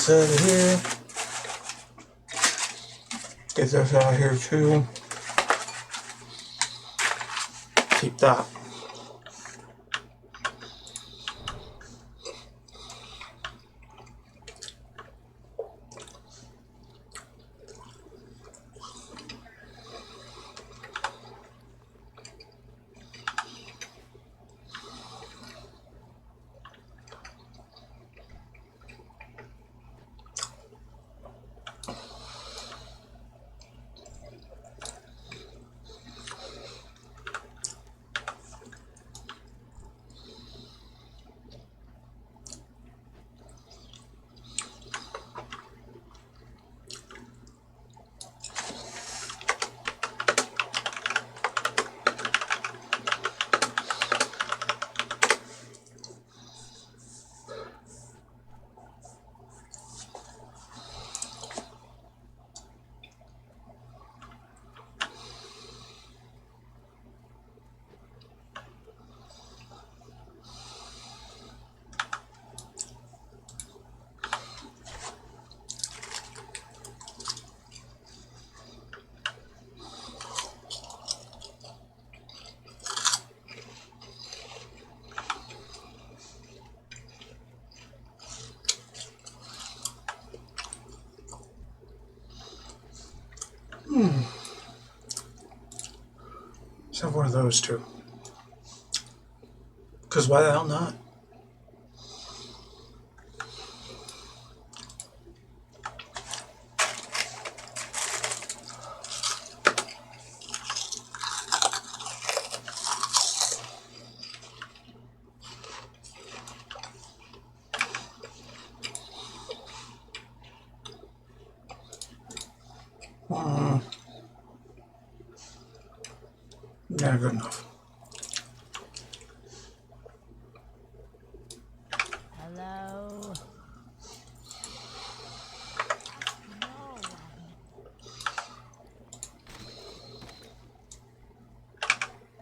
This out of here. Get this out of here too. Keep that. Let's have one of those too. Because why the hell not? Yeah, good enough. Hello?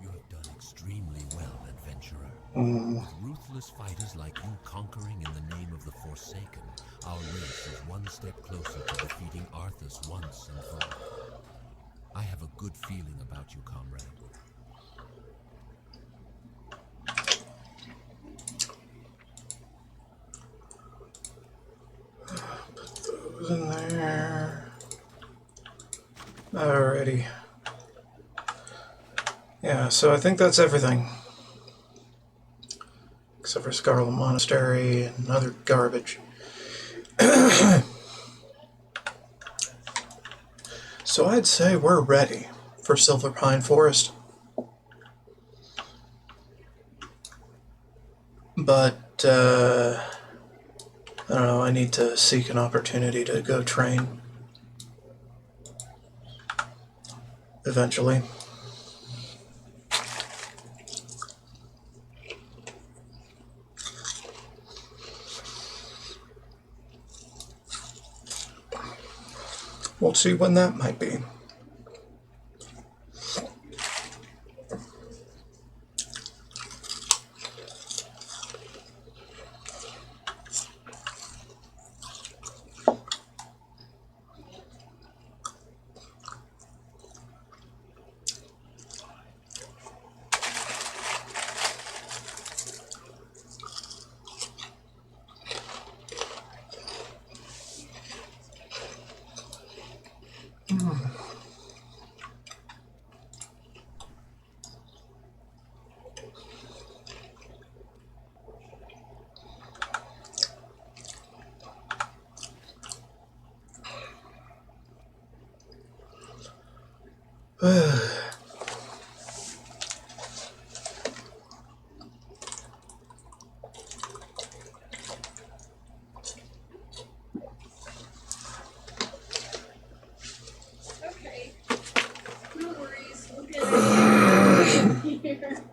You have done extremely well, adventurer. With ruthless fighters like you conquering in the name of the Forsaken, our race is one step closer to defeating Arthas once and for all. I have a good feeling about you, comrade. Put those in there. Alrighty. Yeah, so I think that's everything. Except for Scarlet Monastery and other garbage. So I'd say we're ready for Silver Pine Forest. But, I don't know, I need to seek an opportunity to go train. Eventually. We'll see when that might be. Okay. No worries. We'll get it here.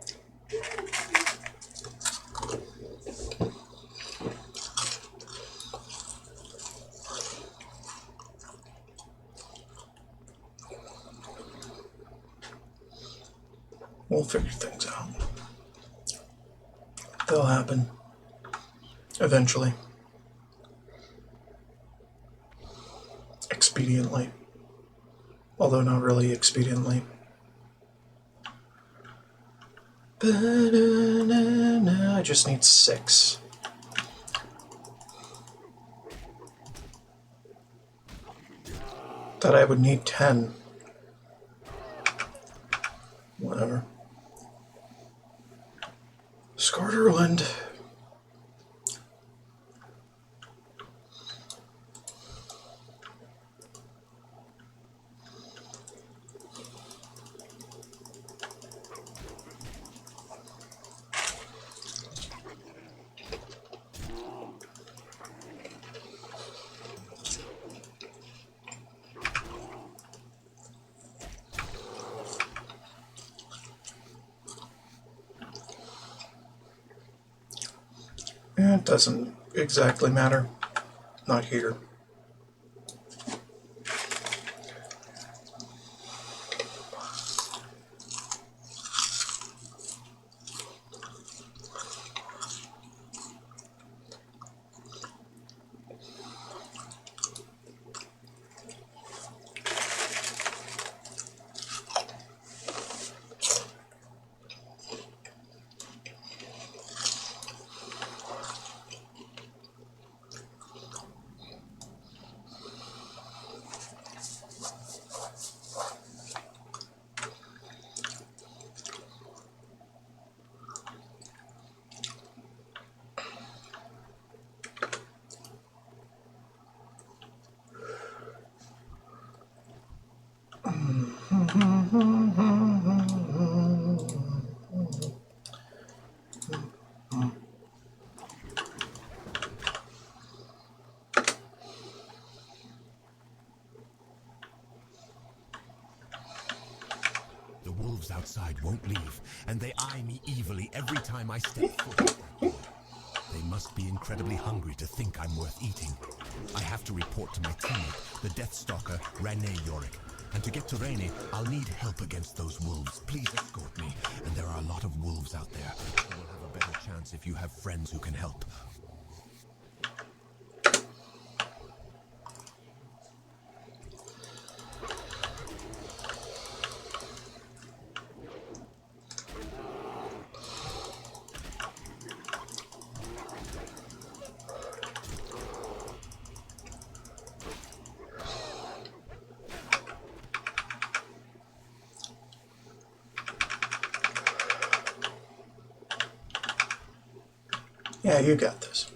We'll figure things out. They'll happen. Eventually. Expediently. Although not really expediently. I just need 6. Thought I would need 10. Whatever. Scarterland. It doesn't exactly matter. Not here. The wolves outside won't leave, and they eye me evilly every time I step foot. They must be incredibly hungry to think I'm worth eating. I have to report to my teammate, the Deathstalker, Rene Yorick. And to get to Rene, I'll need help against those wolves. Please escort me. And there are a lot of wolves out there. You will have a better chance if you have friends who can help. Yeah, you got this.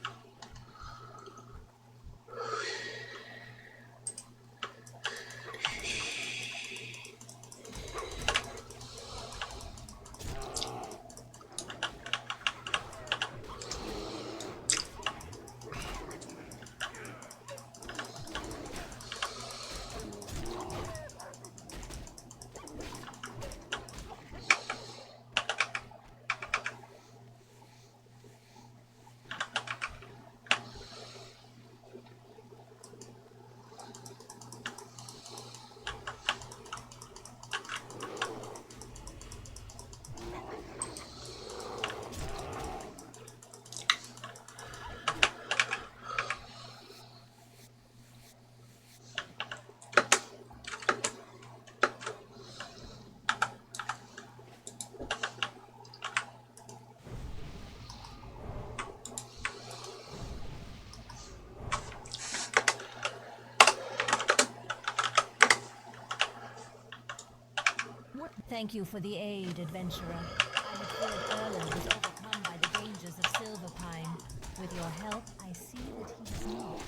Thank you for the aid, adventurer. I had feared Erland was overcome by the dangers of Silverpine. With your help, I see that he is not.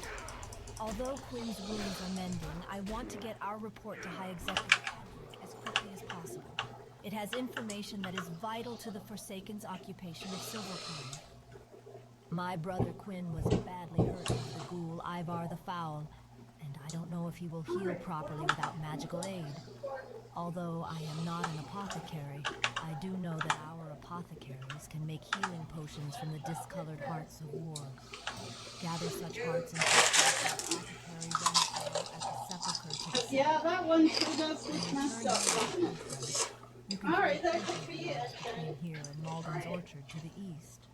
Although Quinn's wounds are mending, I want to get our report to High Executive as quickly as possible. It has information that is vital to the Forsaken's occupation of Silverpine. My brother Quinn was badly hurt by the ghoul Ivar the Foul, and I don't know if he will heal properly without magical aid. Although I am not an apothecary, I do know that our apothecaries can make healing potions from the discolored hearts of war. Gather such hearts and potions the apothecary runs at the sepulchre to the Yeah, that one sure does look messed up. You can Alright, find that could plenty be of it. roads between here and Malden's Orchard to the east.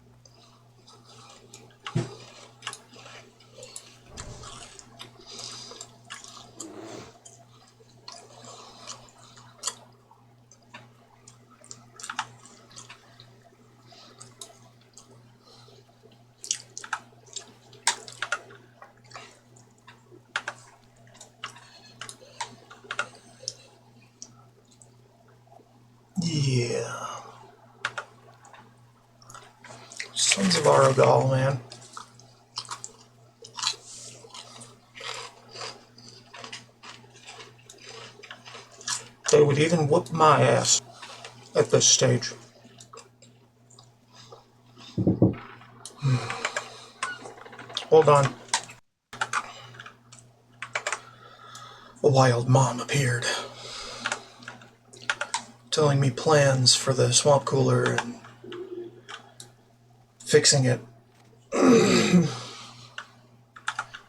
Yeah. Sons of Aragal, man. They would even whoop my ass at this stage. Hold on. A wild mom appeared, telling me plans for the swamp cooler and fixing it.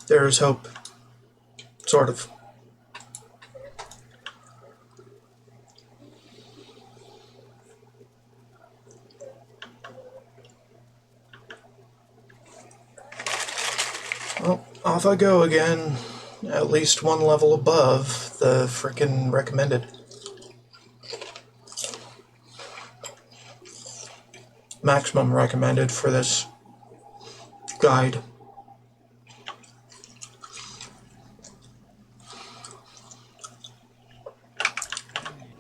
There's hope. Sort of. Well, off I go again. At least one level above the frickin' recommended. Maximum recommended for this guide.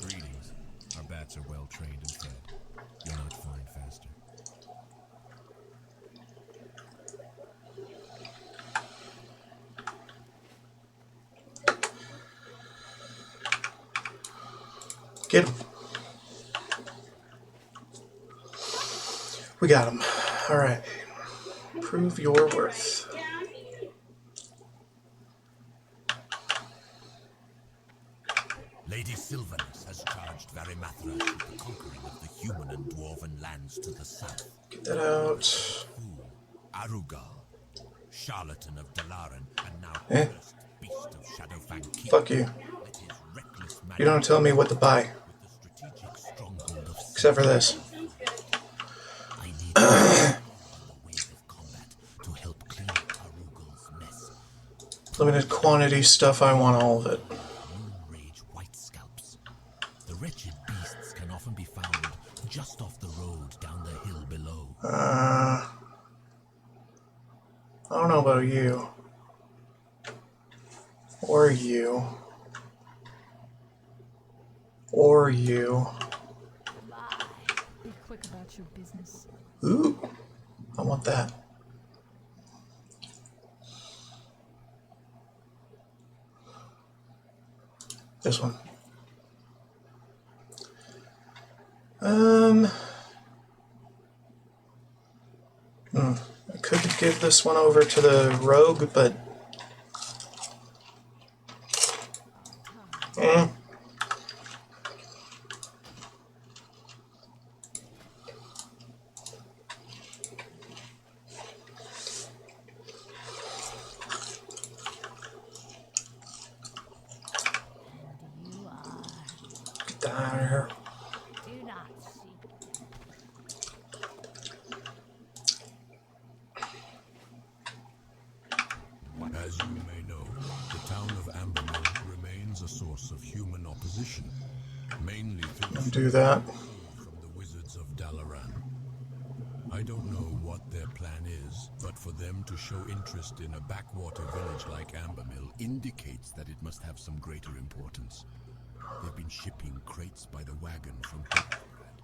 Greetings. Our bats are well trained and fed. You'll not find faster. Get him. We got him. Alright. Prove your worth. Lady Sylvanus has charged Varimathras with the conquering of the human and dwarven lands to the south. Get that out. Fool, Arugal, charlatan of Dalaran, and now Eh? cursed beast of Shadowfang Keep. Fuck you. Let his reckless You don't tell me what to buy. with the strategic stronghold of Except for this. I need on the wave of combat to help clean up Arugal's mess. Limited quantity stuff, I want all of it. Moonrage white scalps. The wretched beasts can often be found just off the road down the hill below. I don't know about you. Or you. Or you. Bye. Be quick about your business. Ooh. I want that. This one. I could give this one over to the rogue, but You are. get that out of here. Do not seek. As you may know, the town of Ambermill remains a source of human opposition, mainly through Don't do that. from the wizards of Dalaran. I don't know what their plan is, but for them to show interest in a backwater village like Ambermill indicates that it must have some greater importance. They've been shipping crates by the wagon from Hopegrad.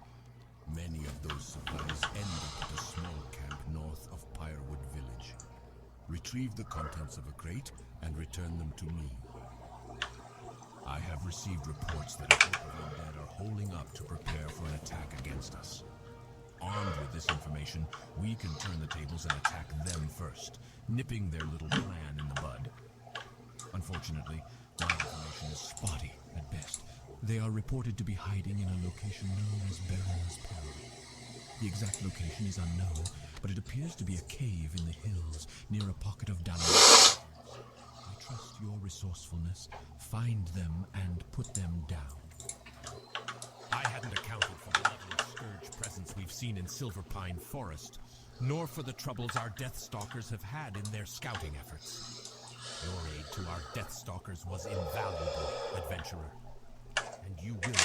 Many of those supplies end up at a small camp north of Pyrewood Village. Retrieve the contents of a crate and return them to me. I have received reports that a group of undead are holding up to prepare for an attack against us. Armed with this information, we can turn the tables and attack them first, nipping their little plan in the bud. Unfortunately, my information is spotty at best. They are reported to be hiding in a location known as Baron's Peril. The exact location is unknown, but it appears to be a cave in the hills near a pocket of Dalaran. I trust your resourcefulness. Find them and put them down. I hadn't accounted for the level of scourge presence we've seen in Silverpine Forest, nor for the troubles our Deathstalkers have had in their scouting efforts. Your aid to our Deathstalkers was invaluable, adventurer. And you will.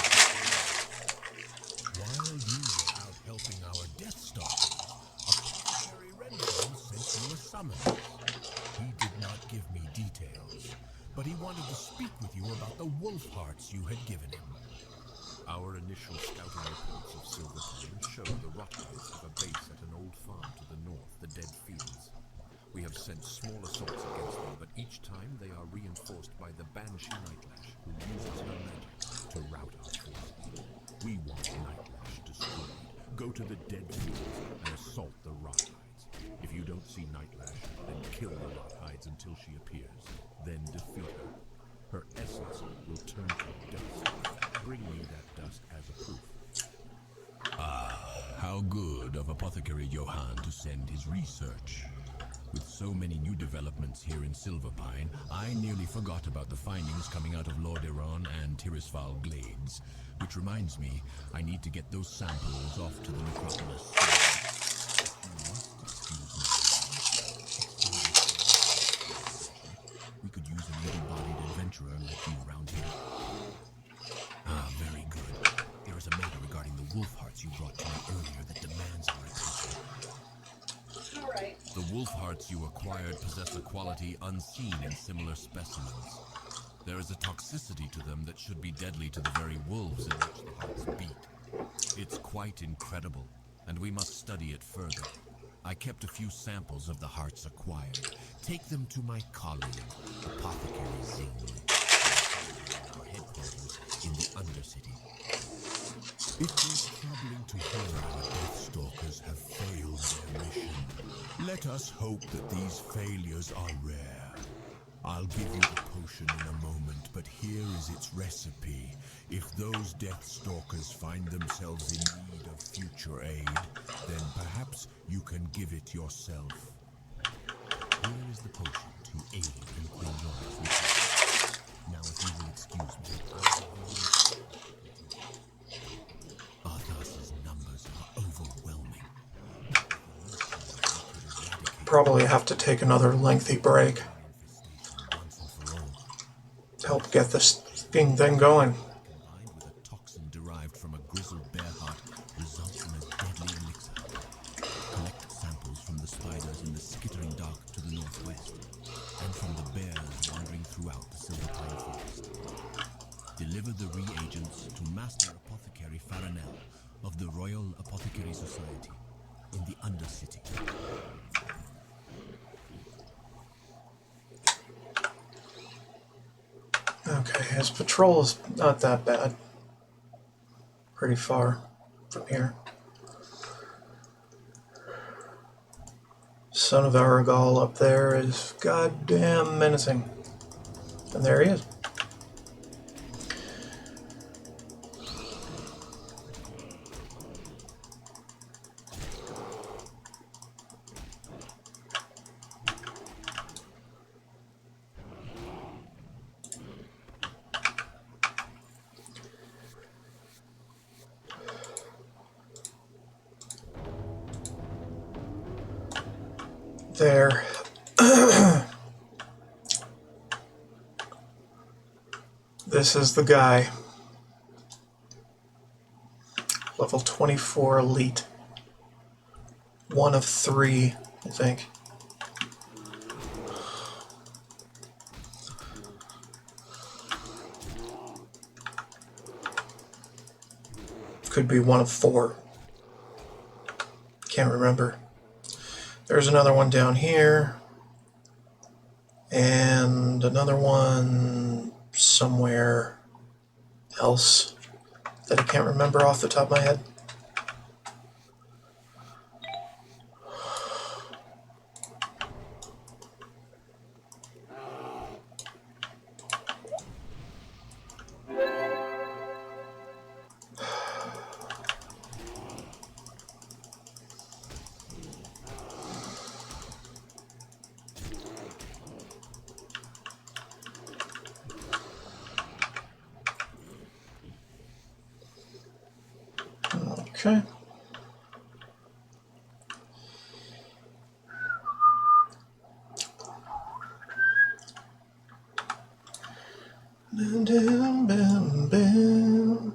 While you were out helping our Deathstalkers, Apothecary Renfield sent you a summons. He did not give me details, but he wanted to speak with you about the wolf hearts you had given him. Our initial scouting reports of Silverpine show the Rockhides have a base at an old farm to the north, the Dead Fields. We have sent small assaults against them, but each time they are reinforced by the Banshee Nightlash, who uses her magic to rout our forces. We want Nightlash destroyed. Go to the Dead Fields and assault the Rockhides. If you don't see Nightlash, then kill the Rockhides until she appears. Then defeat her. Her essence will turn to dust. Bring me that dust as a proof. How good of Apothecary Johann to send his research. With so many new developments here in Silverpine, I nearly forgot about the findings coming out of Lordaeron and Tirisfal Glades. Which reminds me, I need to get those samples off to the necropolis. We could use a able-bodied adventurer like you around here. Very good. There is a matter regarding the wolf hearts you brought to me earlier that demands our attention. Alright. The wolf hearts you acquired possess a quality unseen in similar specimens. There is a toxicity to them that should be deadly to the very wolves in which the hearts beat. It's quite incredible, and we must study it further. I kept a few samples of the hearts acquired. Take them to my colleague, Apothecary Zing, our headquarters in the Undercity. It is troubling to hear our Deathstalkers have failed their mission. Let us hope that these failures are rare. I'll give you the potion in a moment, but here is its recipe. If those Deathstalkers find themselves in need of future aid, then perhaps you can give it yourself. Here is the potion to aid in Queen Laura's mission. Now, if you will excuse me, Arthas's numbers are overwhelming. Probably have to take another lengthy break Once and for all. to help get this thing going. Combined with a toxin derived from a grizzled bear heart, results in a deadly elixir. Collect samples from the spiders in the skittering dark to the northwest, and from the bears wandering throughout the Silverpine Forest. Deliver the reagents to Master Apothecary Farinell of the Royal Apothecary Society in the Undercity. Okay, his patrol is not that bad. Pretty far from here. Son of Aragal up there is goddamn menacing. And there he is. There. This is the guy. Level 24 elite. One of 3, I think. Could be one of 4. Can't remember. There's another one down here. And another one somewhere else that I can't remember off the top of my head. Okay. Bam, bam, bam, bam.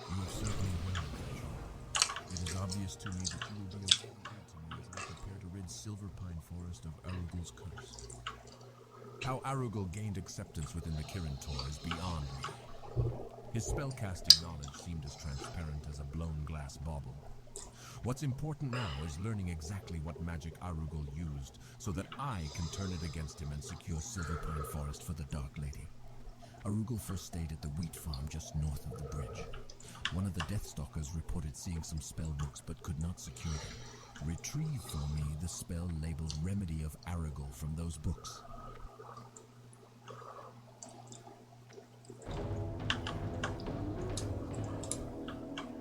You have served me well, Adventurer. It is obvious to me that you will be of great aid to me as I prepare to rid Silverpine Forest of Arugul's curse. How Arugul gained acceptance within the Kirin Tor is beyond me. His spellcasting knowledge seemed as transparent as a blown glass bauble. What's important now is learning exactly what magic Arugul used so that I can turn it against him and secure Silverpine Forest for the Dark Lady. Arugul first stayed at the wheat farm just north of the bridge. One of the Deathstalkers reported seeing some spell books but could not secure them. Retrieve for me the spell labeled Remedy of Arugul from those books.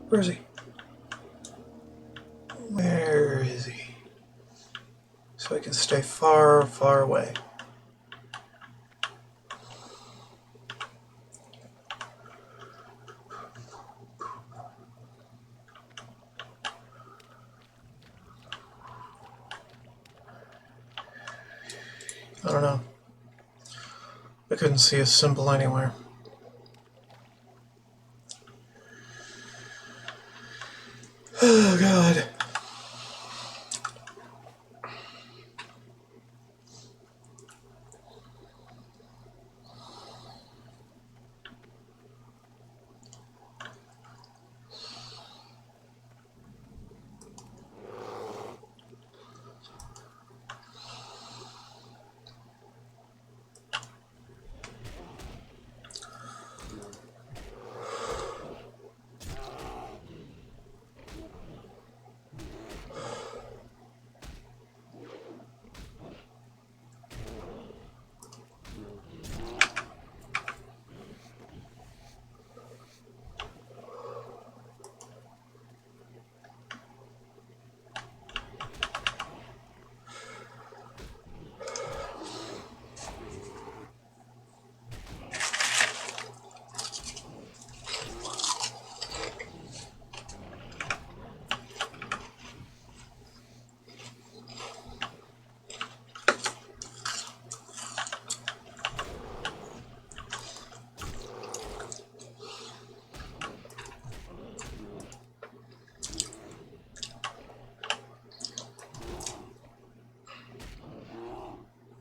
Where is he? Where is he? So I can stay far, far away. I don't know. I couldn't see a symbol anywhere. Oh, God.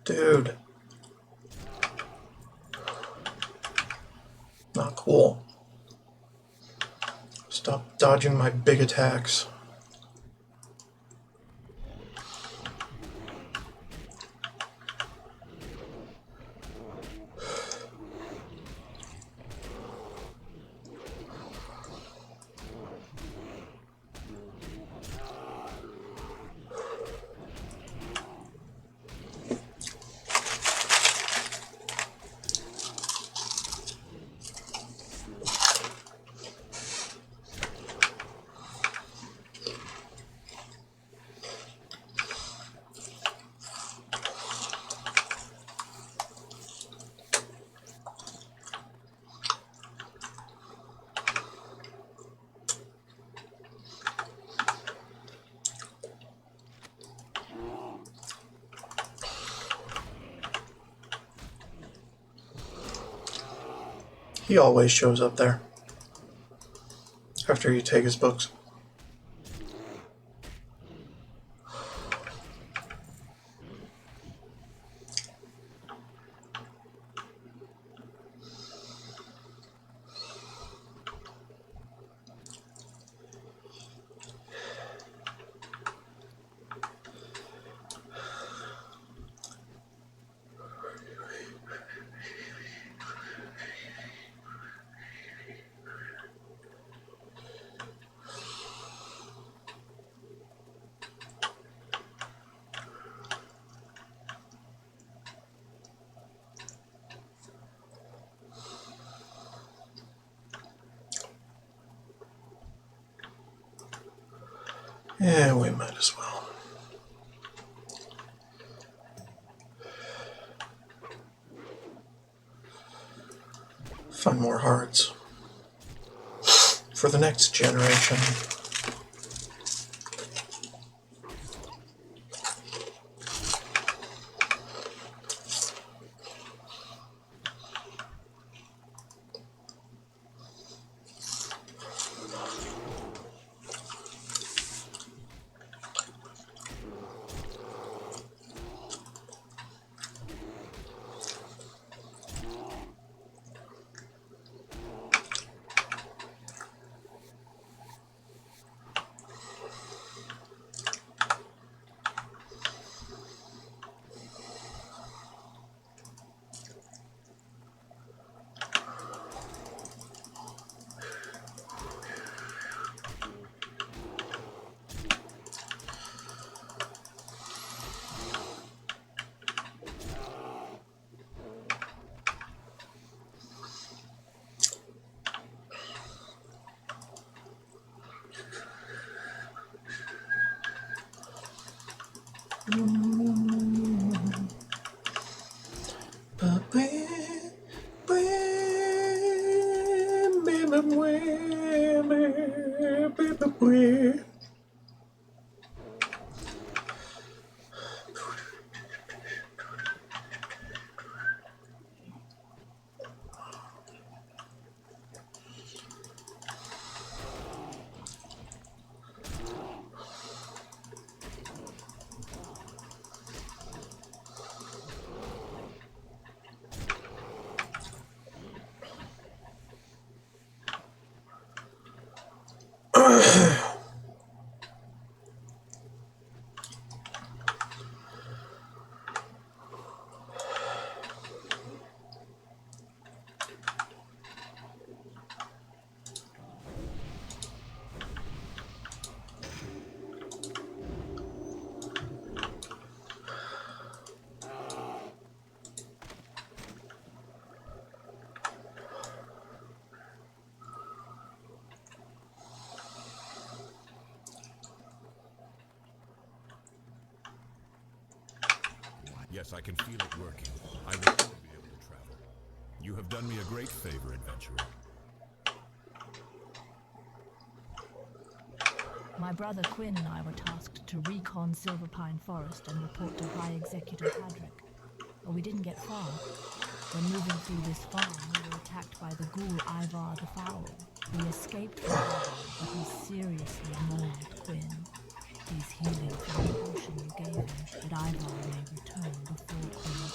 Dude. Not cool. Stop dodging my big attacks. He always shows up there after you take his books. Yeah, we might as well. Find more hearts for the next generation. Yes, I can feel it working. I will soon be able to travel. You have done me a great favor, adventurer. My brother Quinn and I were tasked to recon Silverpine Forest and report to High Executive Hadrick. But we didn't get far. When moving through this farm, we were attacked by the ghoul Ivar the Foul. We escaped from Ivar, but he seriously mauled Quinn. He's healing from the potion you gave him, but Ivar may return before Quinn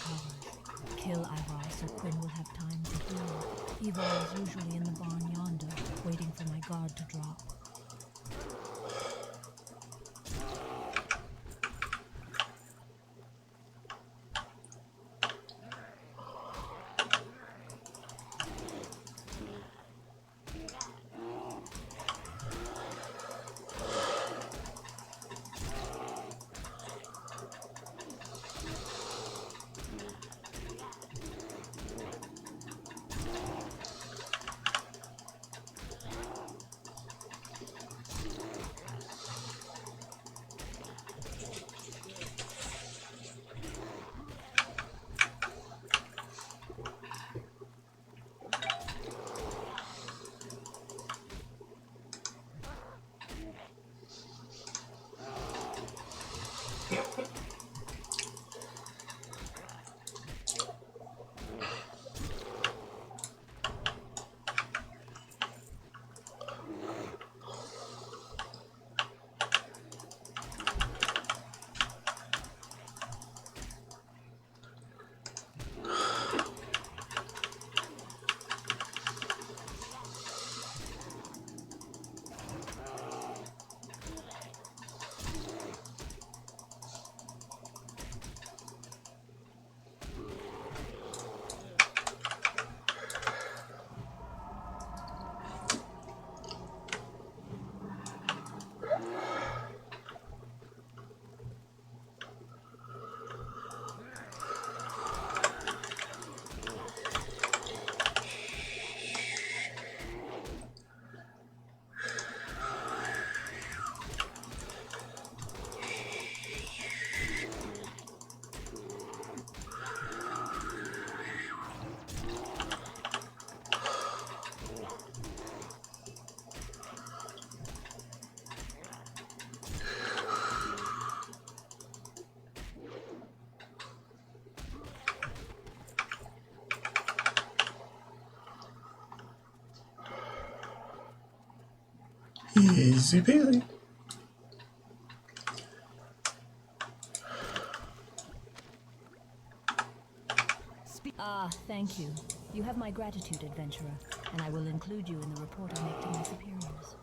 Kill Ivar so Quinn will have time to heal. Ivar is usually in the barn yonder, waiting for my guard to drop. Easy peasy. Thank you. You have my gratitude, adventurer, and I will include you in the report I make to my superiors.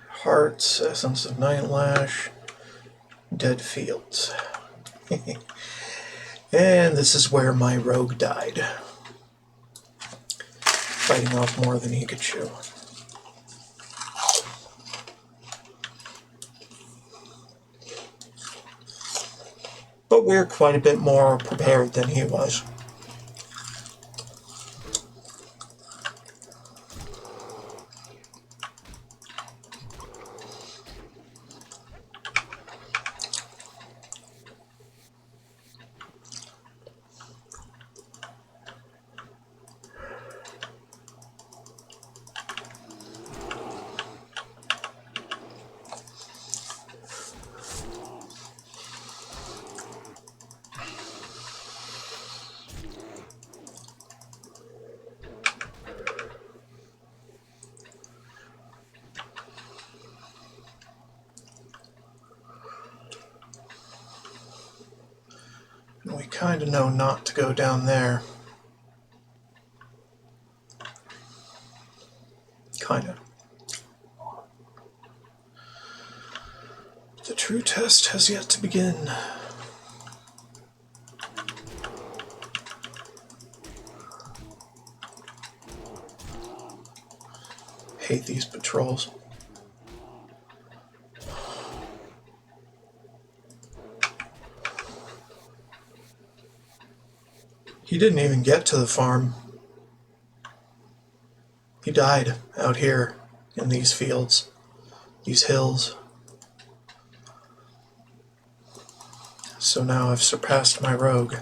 Hearts, Essence of Night Lash, Dead Fields. And this is where my rogue died. Fighting off more than he could chew. But we're quite a bit more prepared than he was. We kind of know not to go down there. Kind of. The true test has yet to begin. Hate these patrols. He didn't even get to the farm. He died out here in these fields, these hills. So now I've surpassed my rogue.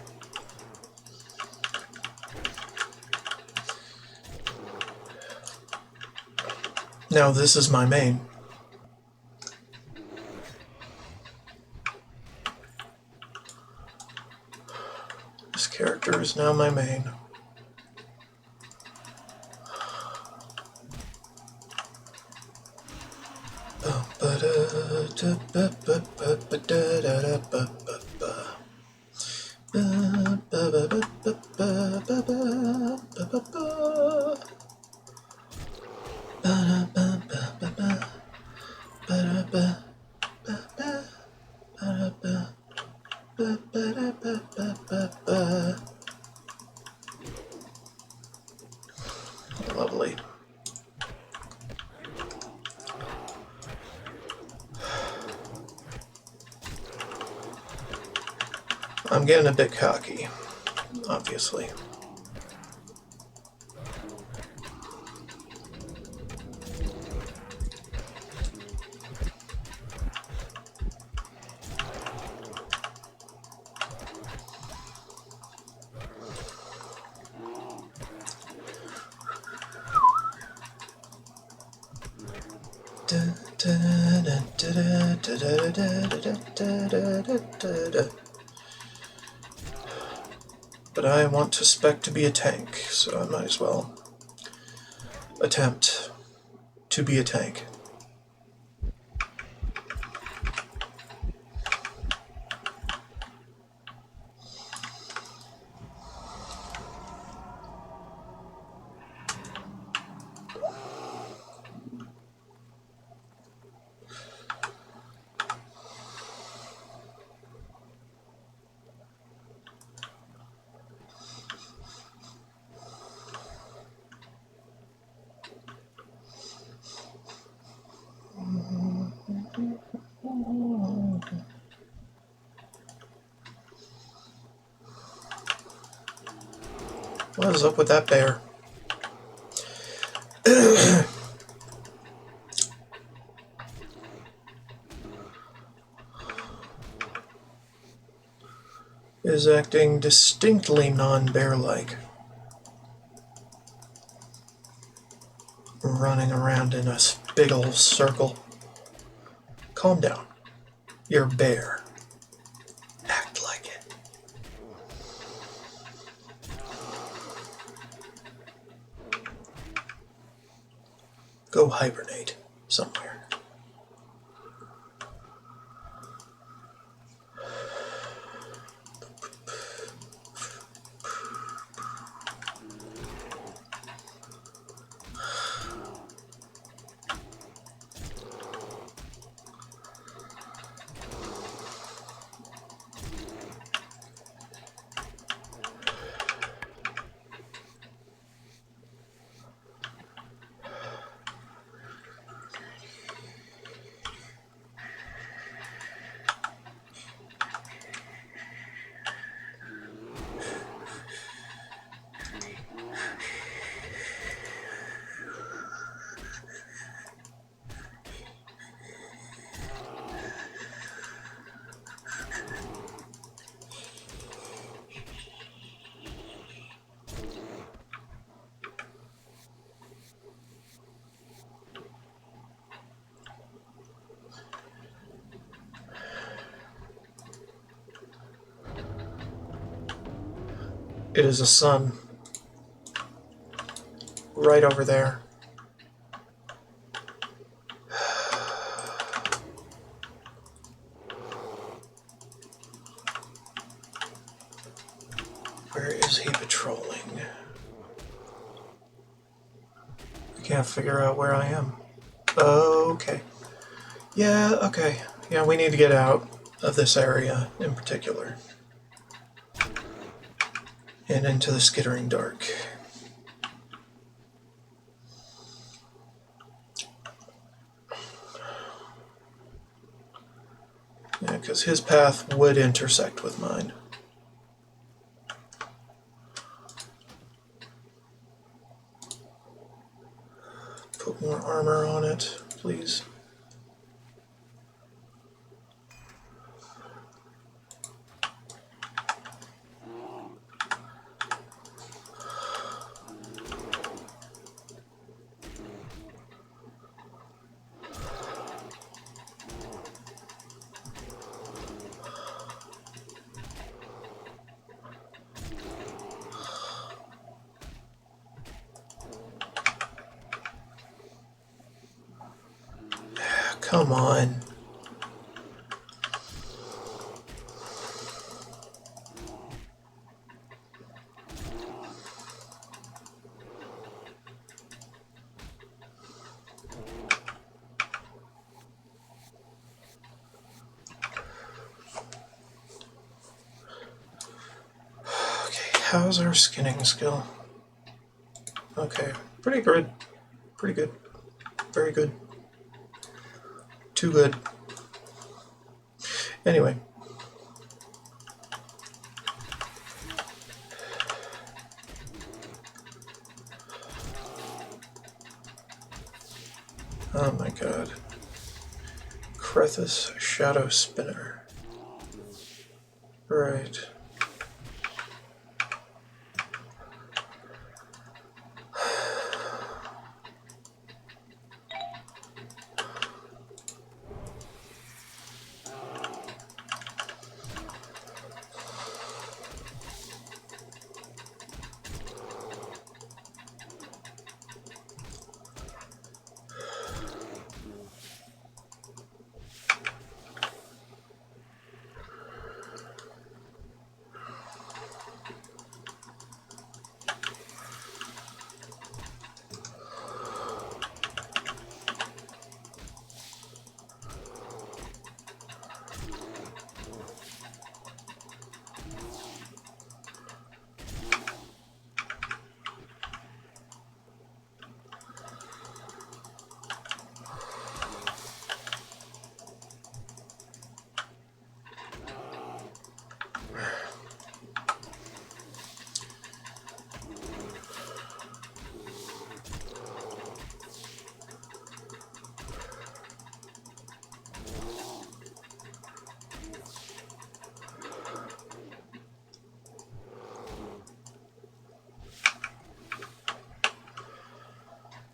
Now this is my main. This character is now my main. Lovely. I'm getting a bit cocky, obviously. But I want to spec to be a tank, so I might as well attempt to be a tank. What is up with that bear? Is acting distinctly non-bear-like. Running around in a big ol' circle. Calm down. You're a bear. Act like it. Go hibernate somewhere. It is a sun. Right over there. Where is he patrolling? I can't figure out where I am. Okay. Yeah, okay. Yeah, we need to get out of this area in particular. And into the skittering dark. Yeah, because his path would intersect with mine. Put more armor on it, please. Come on. How's our skinning skill? Okay, pretty good. Pretty good. Very good. Too good. Anyway. Oh my god. Krethus Shadow Spinner. Right.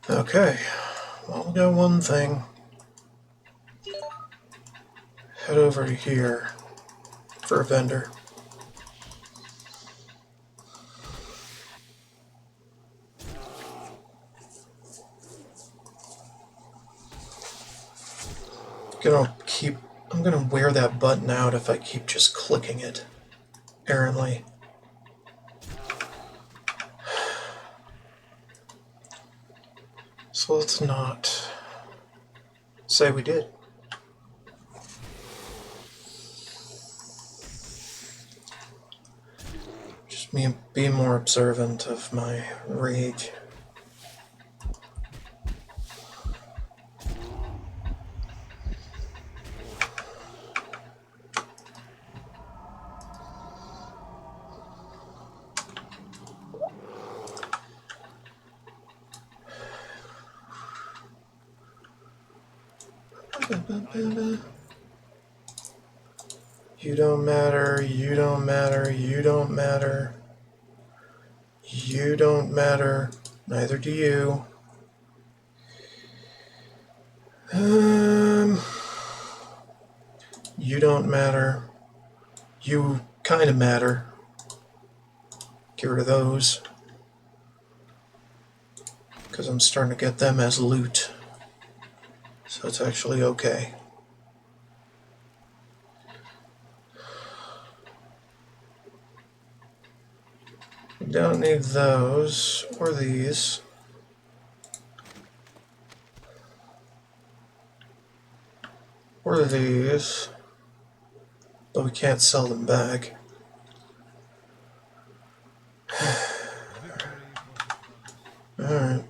Okay, well, we got one thing. Head over here for a vendor. I'm gonna wear that button out if I keep just clicking it errantly. So let's not say we did. Just me being more observant of my rage. You don't matter, you don't matter, you don't matter. You don't matter, neither do you. You don't matter. You kind of matter. Get rid of those. Because I'm starting to get them as loot. So it's actually okay. We don't need those or these. Or these. But we can't sell them back. Alright.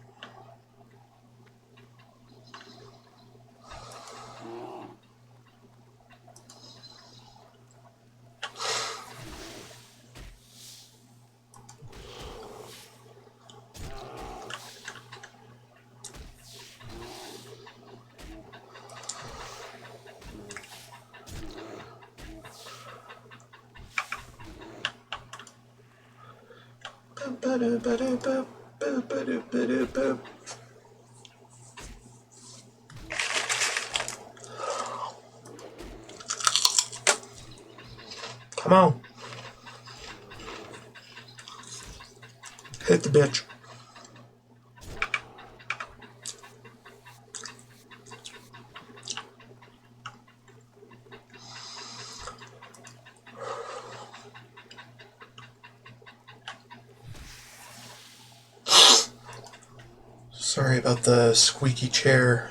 Come on. Hit the bitch. Sorry about the squeaky chair.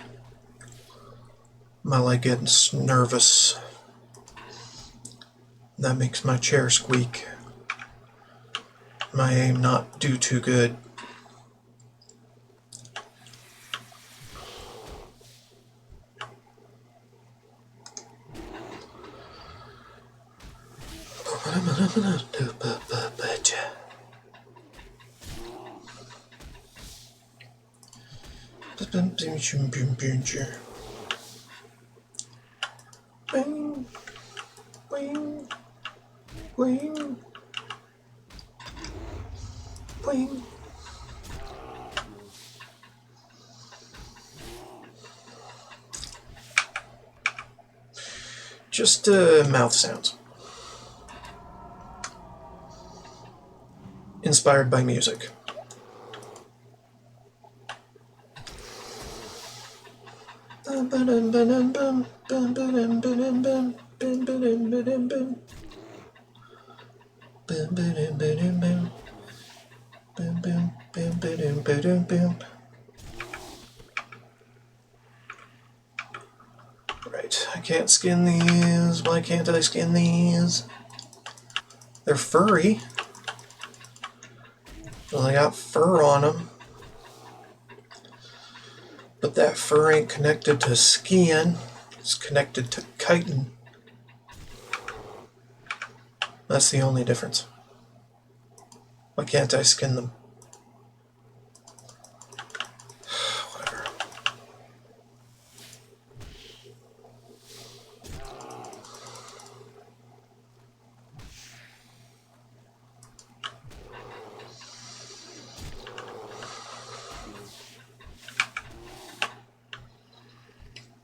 My leg getting nervous. That makes my chair squeak. my aim not do too good. Wing, wing, wing, wing. Just mouth sounds. Inspired by music. Bum, ba-dum, ba-dum, bum, bum, ba-dum, ba-dum, bum, bum, ba-dum, ba-dum, bum. Bum, ba-dum, ba-dum, bum. Bum, bum, bum, ba-dum, ba-dum, bum. Right, I can't skin these. Why can't I skin these? They're furry. Well, they got fur on them. But that fur ain't connected to skiing. It's connected to chitin. That's the only difference. Why can't I skin them?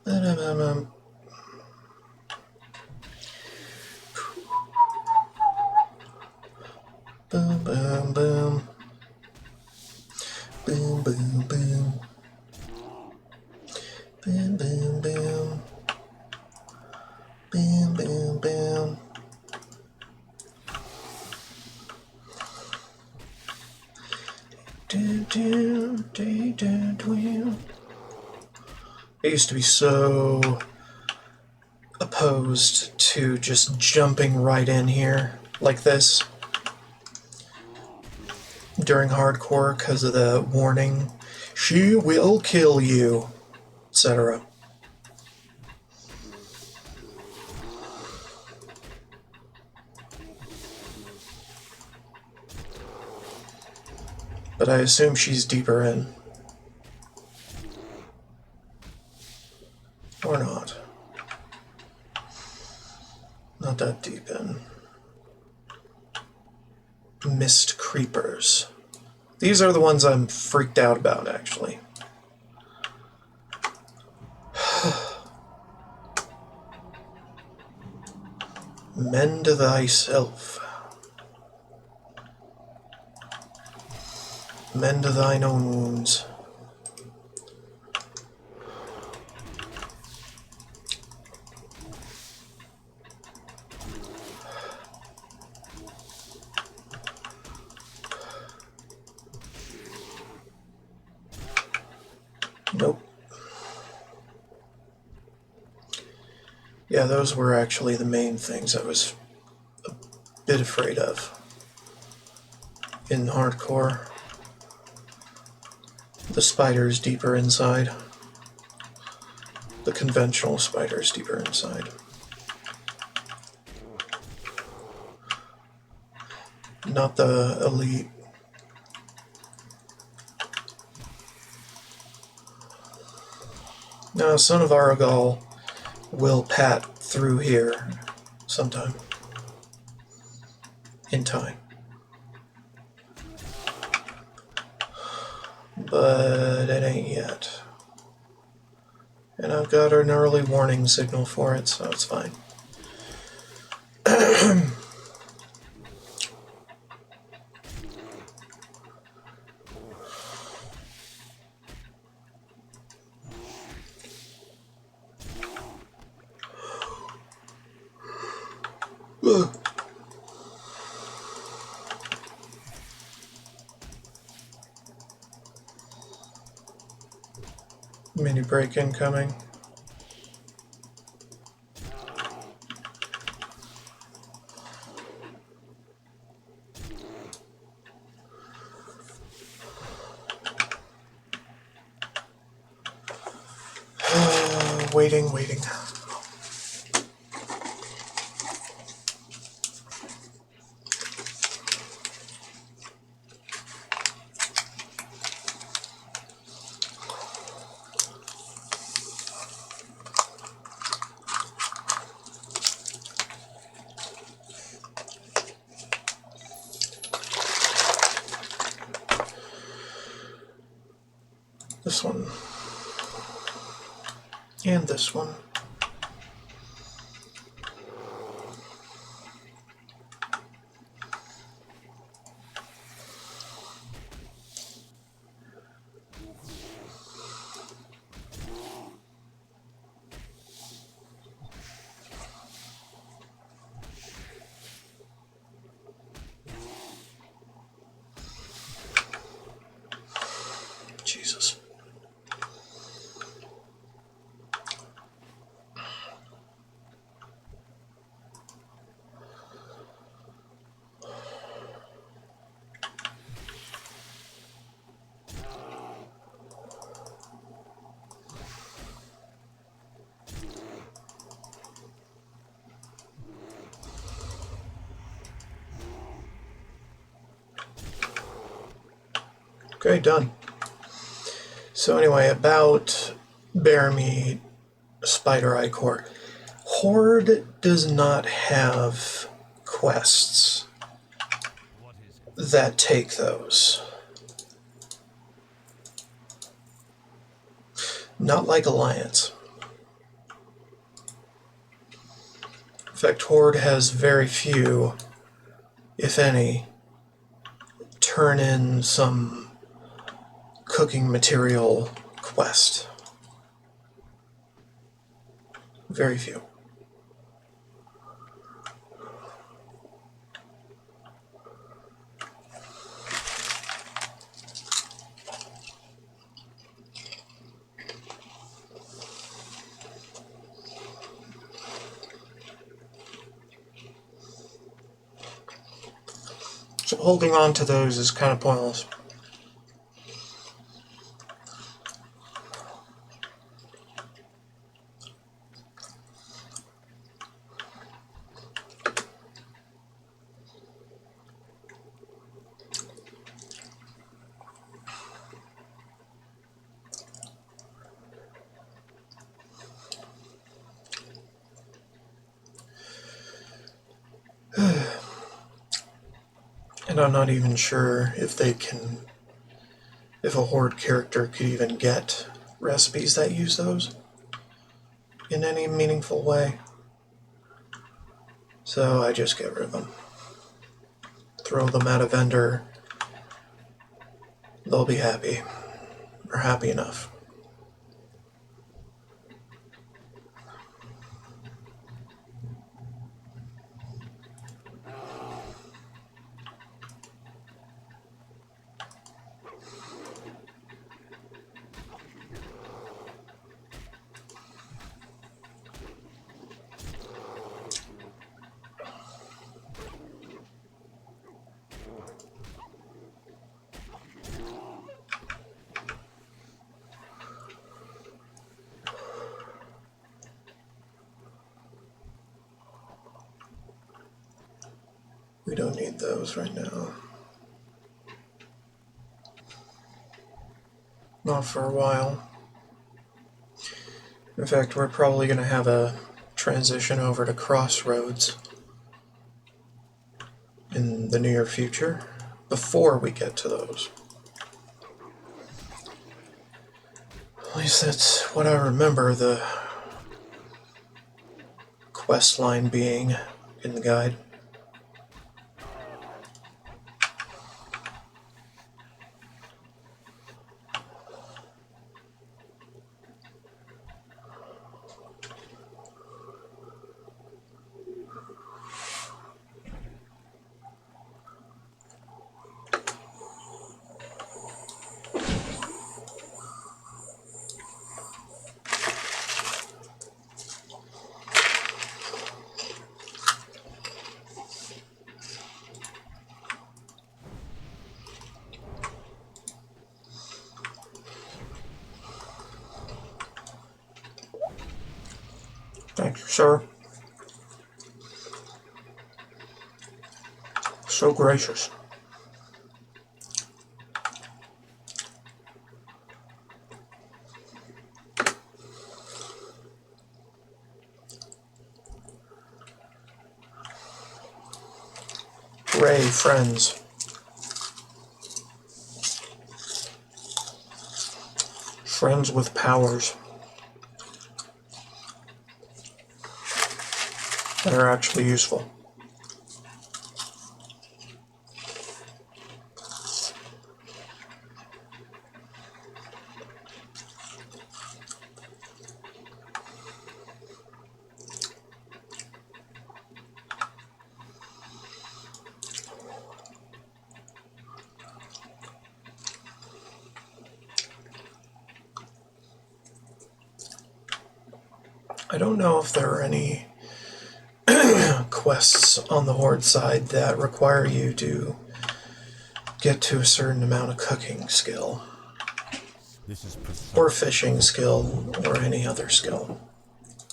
Whatever. Boom, boom, boom. Boom, boom, boom. Boom, boom, boom. Boom, boom, boom. Do, do, do, do, do. I used to be so opposed to just jumping right in here like this during hardcore because of the warning, she will kill you, etc. But I assume she's deeper in. Or not. Not that deep in. Mist creepers. These are the ones I'm freaked out about, actually. Mend thyself. Mend thine own wounds. Nope. Yeah, those were actually the main things I was a bit afraid of in hardcore. The spiders deeper inside. The conventional spiders deeper inside. Not the elite. Now, Son of Aragal will pat through here sometime. In time. But it ain't yet. And I've got an early warning signal for it, so it's fine. Mini break incoming. waiting, waiting. This one. And this one. Jesus. Okay, done. So anyway, about bear meat, spider eye core. Horde does not have quests that take those. Not like Alliance. In fact, Horde has very few, if any, turn in some cooking material quest. Very few. So holding on to those is kind of pointless. And I'm not even sure if if a Horde character could even get recipes that use those in any meaningful way. So I just get rid of them. Throw them at a vendor. They'll be happy. Or happy enough. We don't need those right now. Not for a while. In fact, we're probably going to have a transition over to Crossroads in the near future before we get to those. At least that's what I remember the quest line being in the guide. Sir. So gracious. Hooray, friends. Friends with powers that are actually useful. I don't know if there are any quests on the Horde side that require you to get to a certain amount of cooking skill, This is or precise. fishing skill, or any other skill.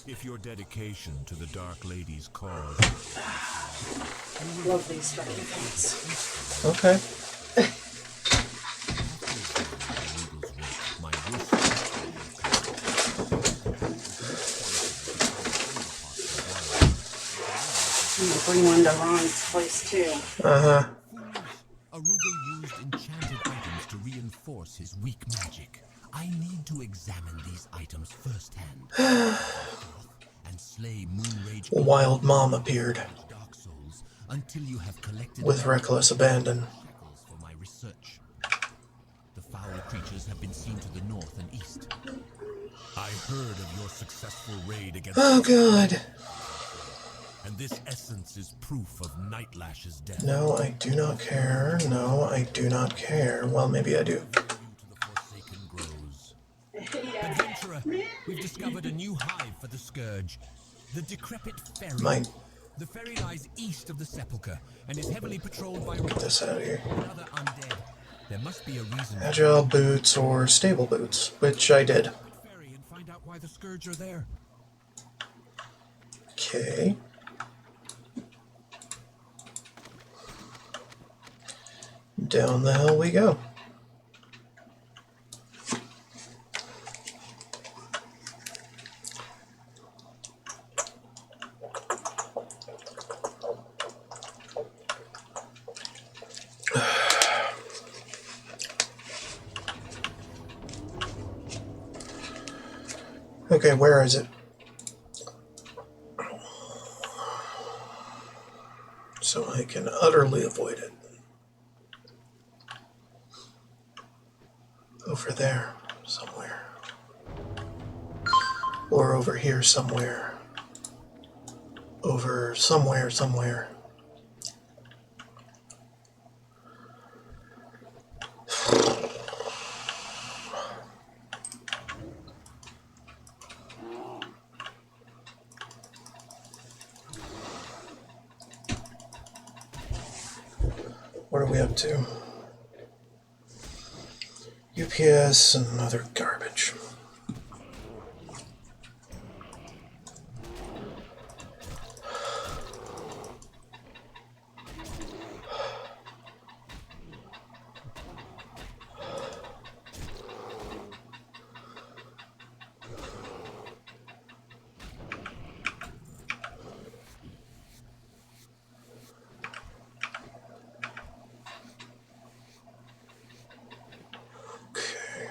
If your dedication to the Dark Lady's cause Love these fucking things. Okay. my wish Need to bring one to Ron's place too. Uh-huh. Arugal used enchanted items to reinforce his weak magic. I need to examine these items firsthand. And slay Moonrage A wild mom appeared Dark Souls until you have collected with reckless abandon. shekels for my research. The foul creatures have been seen to the north and east. I heard of your successful raid against Oh, God. and this essence is proof of Nightlash's death. No, I do not care. No, I do not care. Well, maybe I do. You to the Forsaken Groves. Adventurer, we've discovered a new hive for the Scourge. The decrepit ferry. Might The ferry lies east of the sepulchre and is heavily patrolled by get this out of here. other undead. There must be a reason. Agile boots or stable boots, which I did. Ferry and find out why the Scourge are there. Okay. Down the hill we go. Okay, where is it? So I can utterly avoid it. Over there, somewhere. Or over here somewhere. Over somewhere. What are we up to? UPS and other garbage. Okay.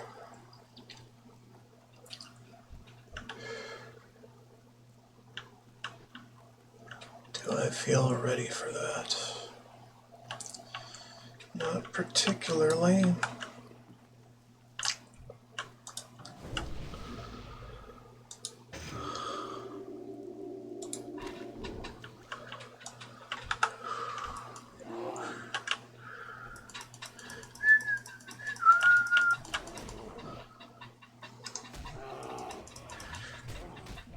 Do I feel ready for that? Not particularly.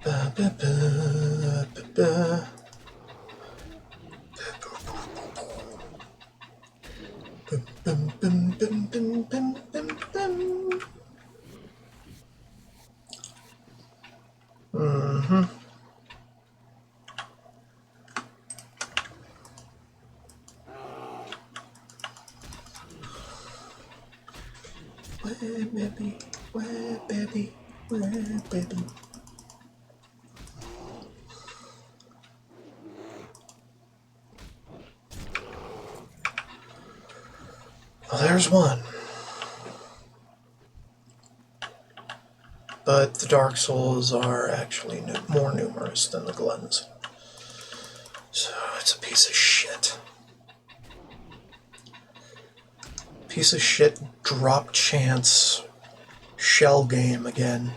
Ba, ba, ba, ba, ba. Bum, bum, bum, bum, bum, bum, bum. Where, baby? Where, baby? Where, baby? Well, there's one. But the Dark Souls are actually more numerous than the Glens. So it's a piece of shit. Piece of shit drop chance shell game again.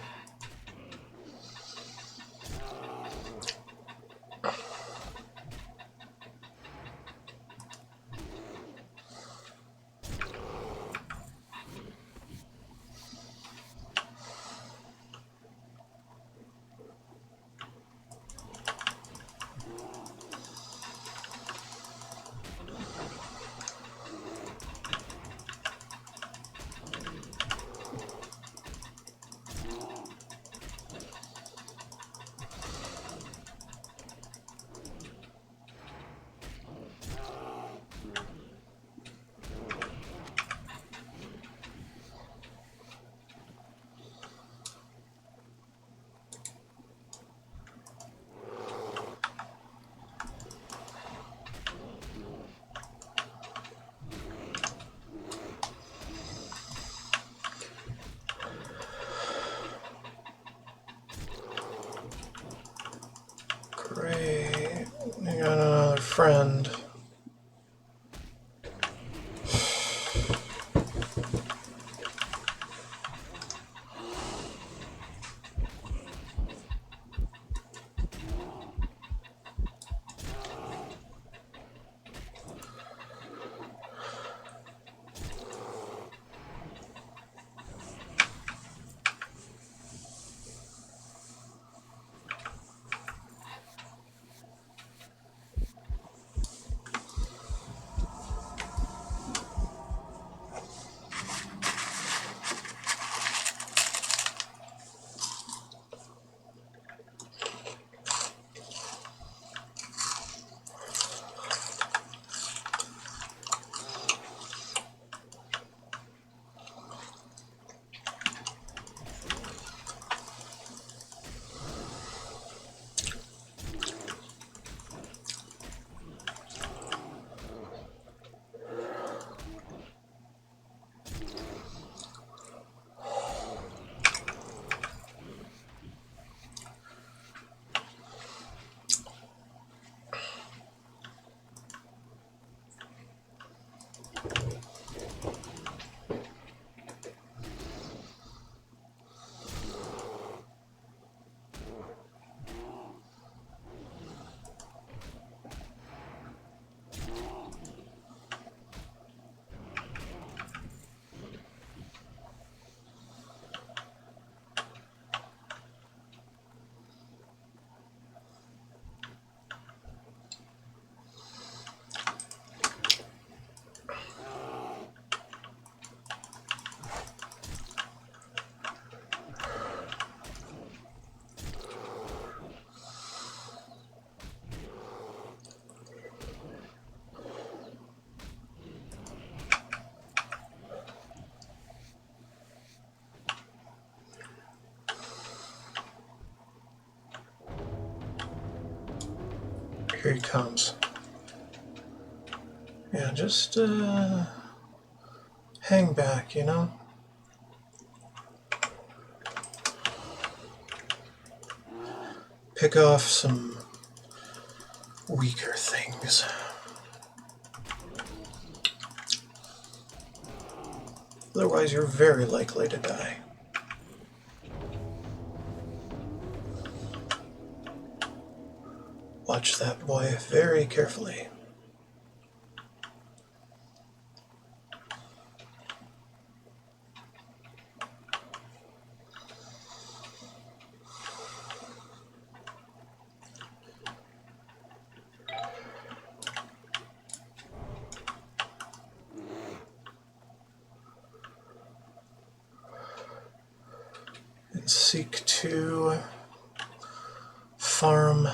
Great. I got another friend. Here he comes. Yeah, just hang back, you know? Pick off some weaker things. Otherwise, you're very likely to die. Watch that boy very carefully. And seek to farm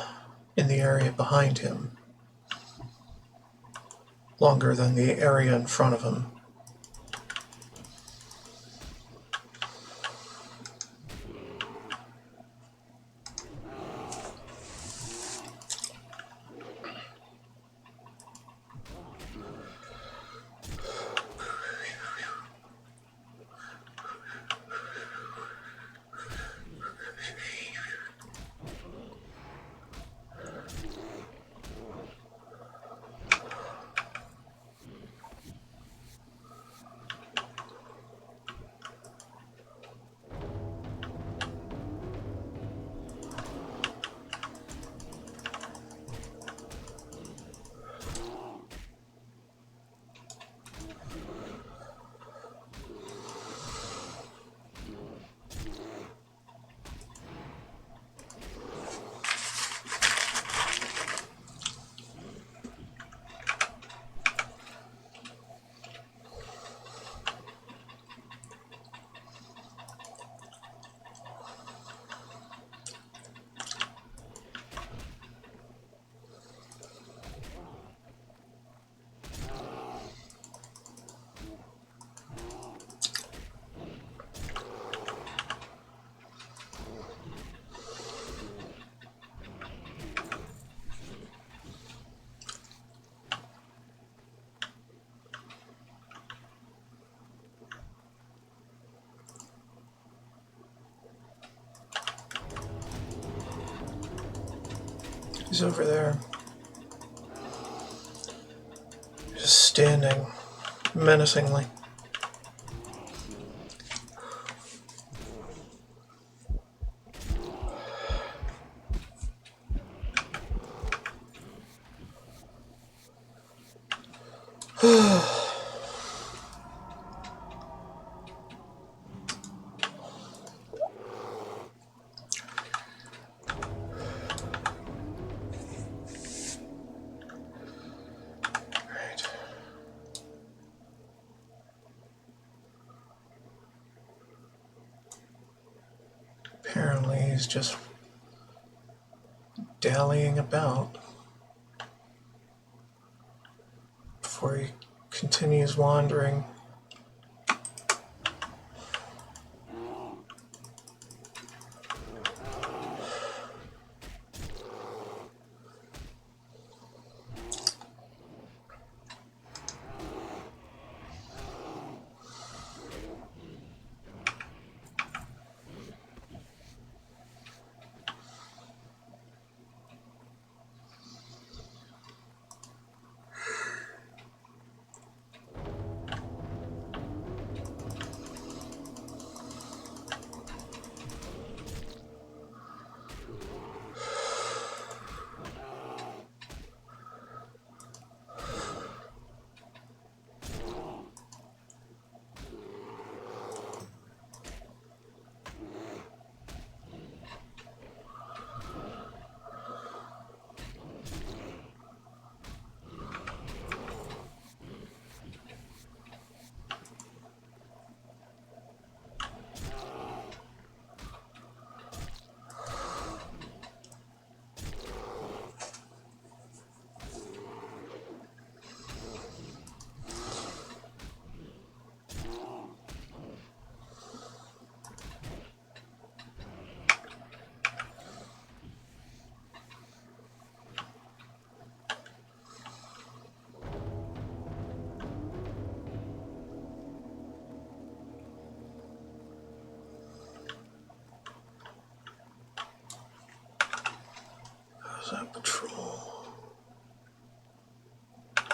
in the area behind him, longer than the area in front of him. He's over there. Just standing menacingly. Apparently he's just dallying about before he continues wandering. How's that patrol?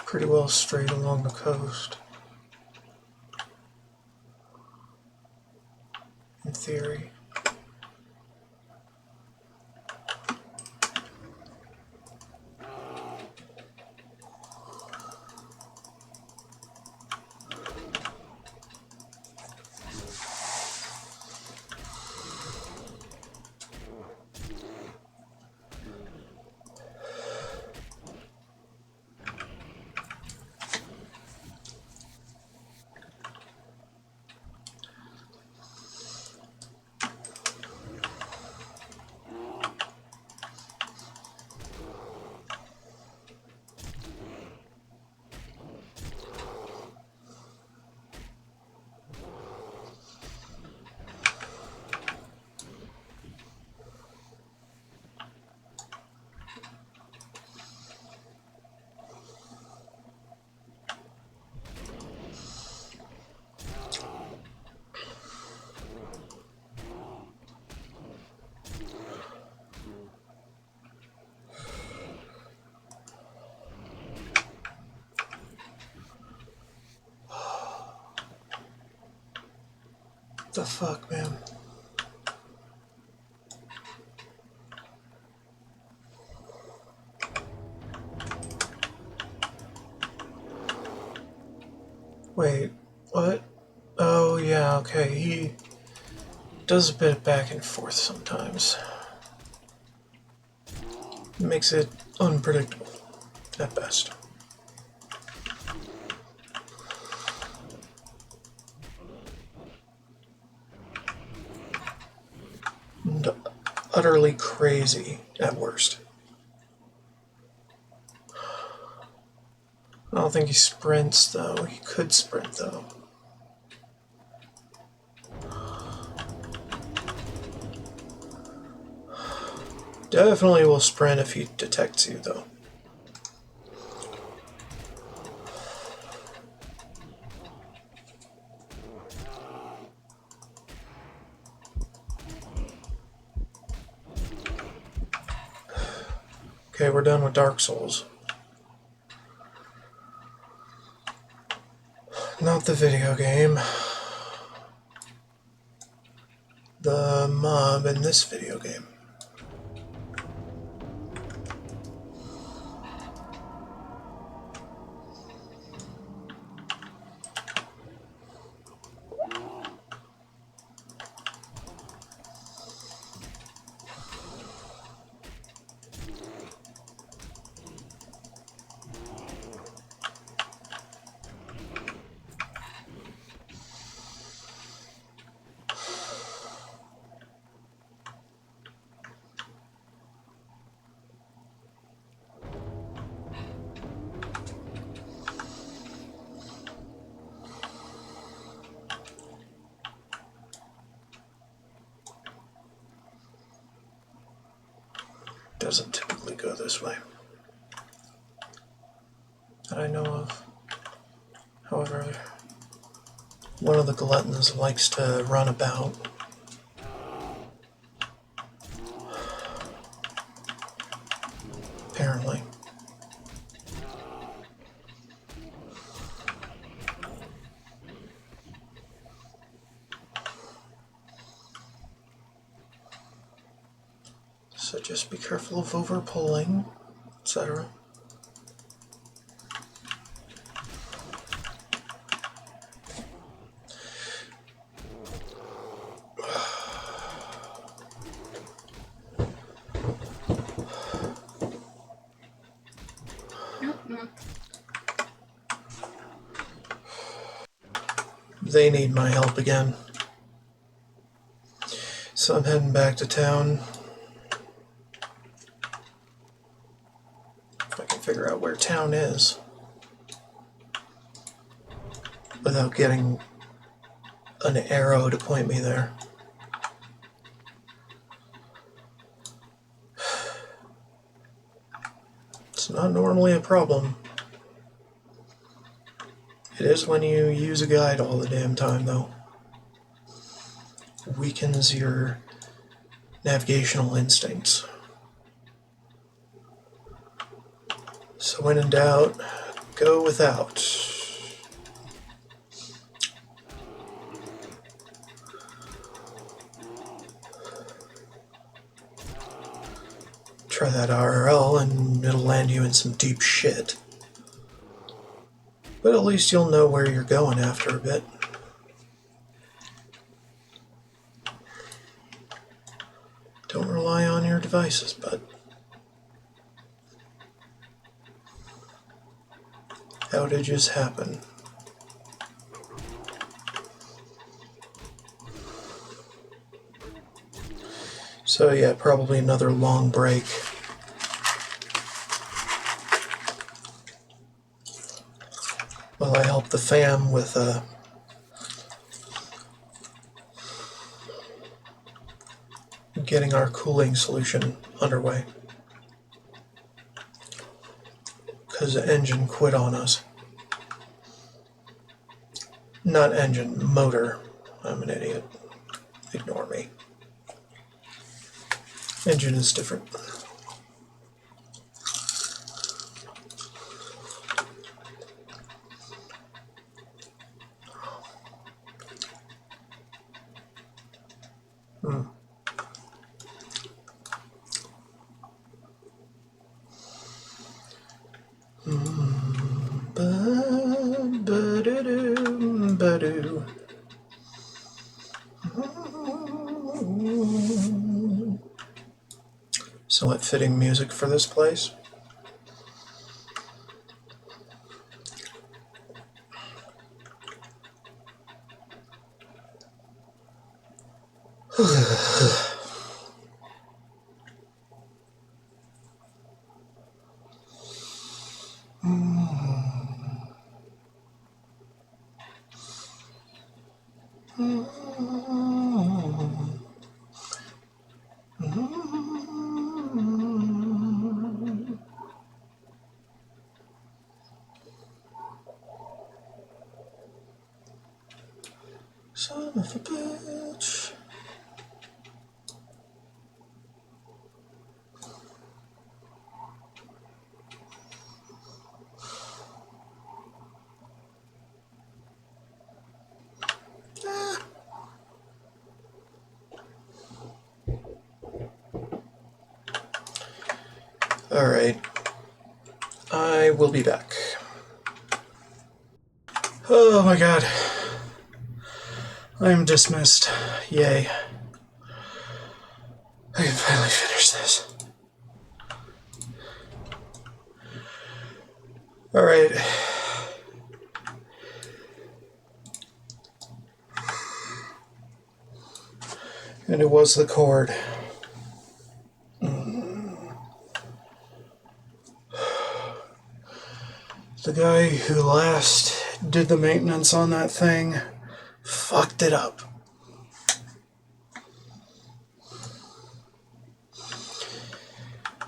Pretty well straight along the coast. In theory. The fuck, man? Wait, what? Oh, yeah, okay, he does a bit of back and forth sometimes. Makes it unpredictable, at best. And utterly crazy at worst. I don't think he sprints, though. He could sprint, though. Definitely will sprint if he detects you, though. Okay, we're done with Dark Souls. Not the video game. The mob in this video game. Doesn't typically go this way, that I know of. However, one of the gluttons likes to run about. Apparently. So just be careful of over-pulling, etc. They need my help again. So I'm heading back to town. If I can figure out where town is without getting an arrow to point me there. It's not normally a problem. It is when you use a guide all the damn time, though. Weakens your navigational instincts. So when in doubt, go without. Try that RRL and it'll land you in some deep shit. But at least you'll know where you're going after a bit. Don't rely on your devices, bud. Outages happen. So yeah, probably another long break. Well, I helped the fam with getting our cooling solution underway. Because the engine quit on us. Not engine, motor. I'm an idiot. Ignore me. Engine is different. Ba-do-do, somewhat fitting music for this place. Son of a bitch. Alright. I will be back. Oh my god. I am dismissed. Yay. I can finally finish this. Alright. And it was the cord. The guy who last did the maintenance on that thing fucked it up.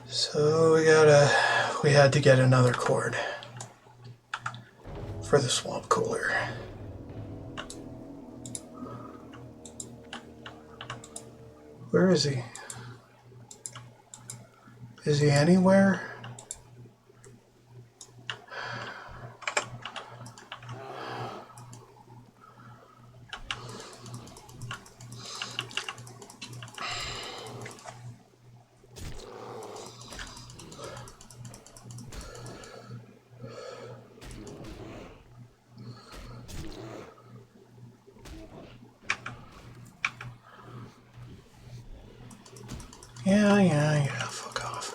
So we had to get another cord for the swamp cooler. Where is he? Is he anywhere? Yeah, fuck off.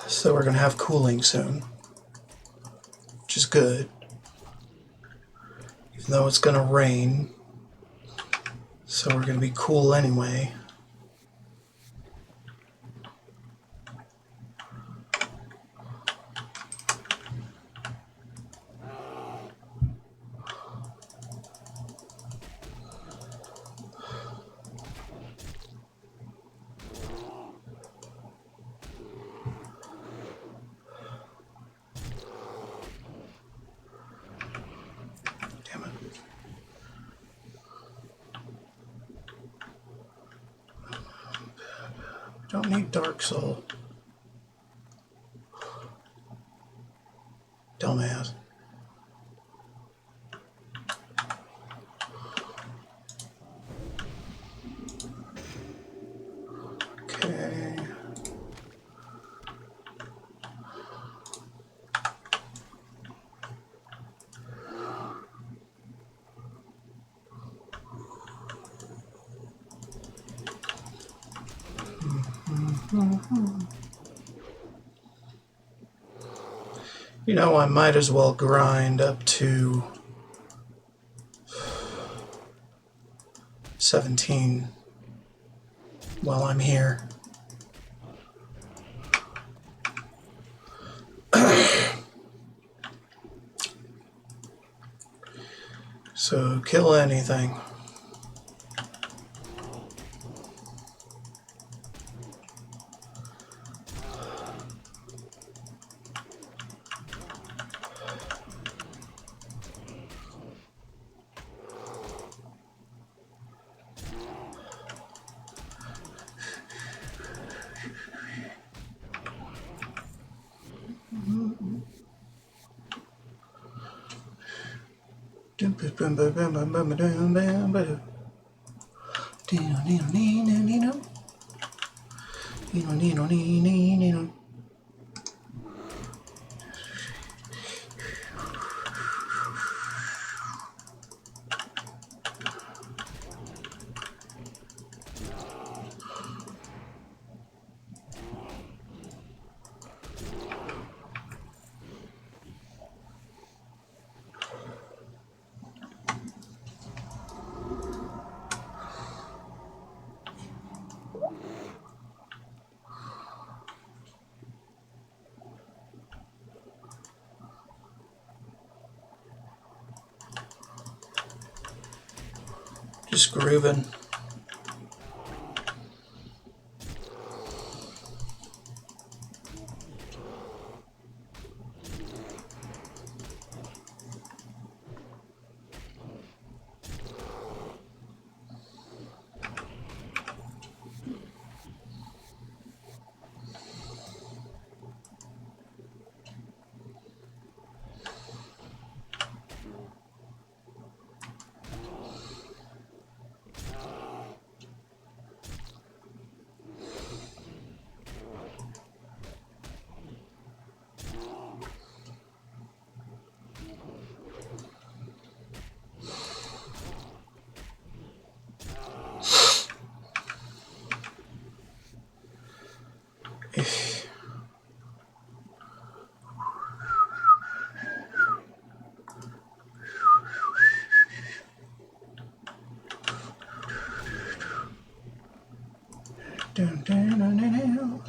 So we're gonna have cooling soon, which is good. Even though it's gonna rain, so we're gonna be cool anyway. Damn it. Don't need Dark Soul. Dumbass. Okay. You know, I might as well grind up to 17 while I'm here. So kill anything. Just grooving. Dun, dun, dun, dun, dun.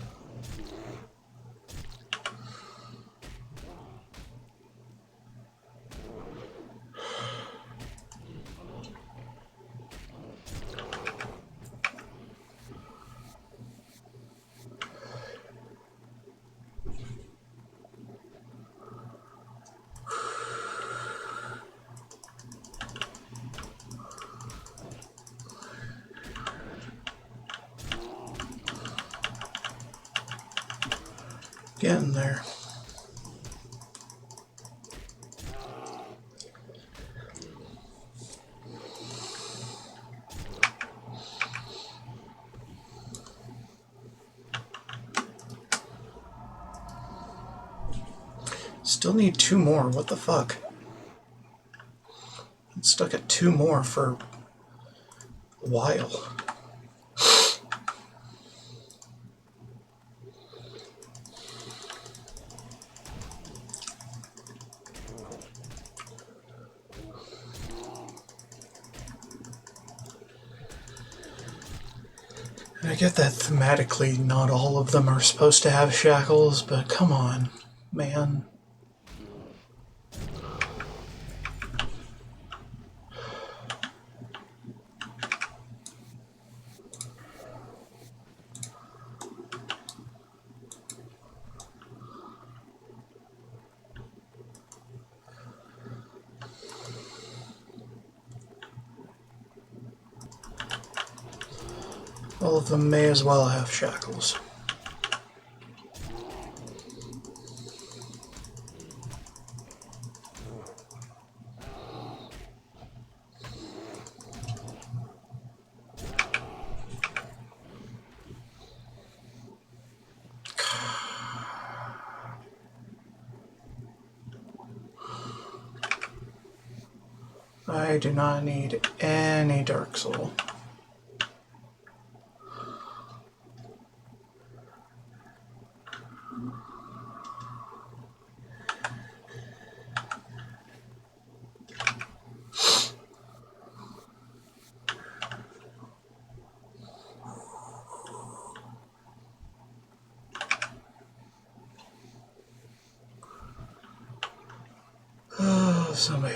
Getting there. Still need 2 more. What the fuck? I'm stuck at 2 more for a while. And I get that thematically not all of them are supposed to have shackles, but come on, man. All of them may as well have shackles. I do not need any Dark Soul. Oh, somebody.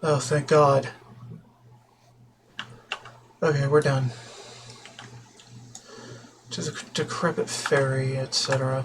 Oh, thank God. Okay, we're done. To the decrepit fairy, etc.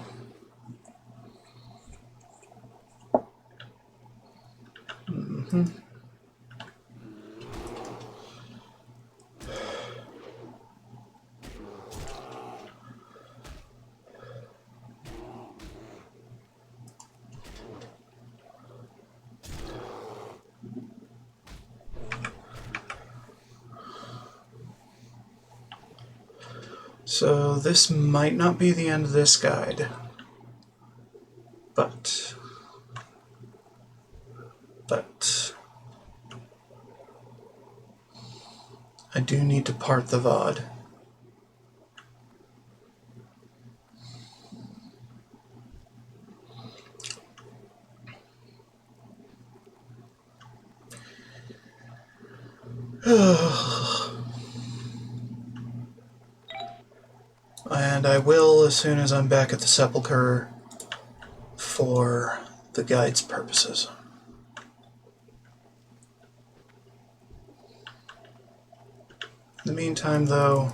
So this might not be the end of this guide, but I do need to part the VOD. And I will as soon as I'm back at the Sepulchre for the guide's purposes. In the meantime, though,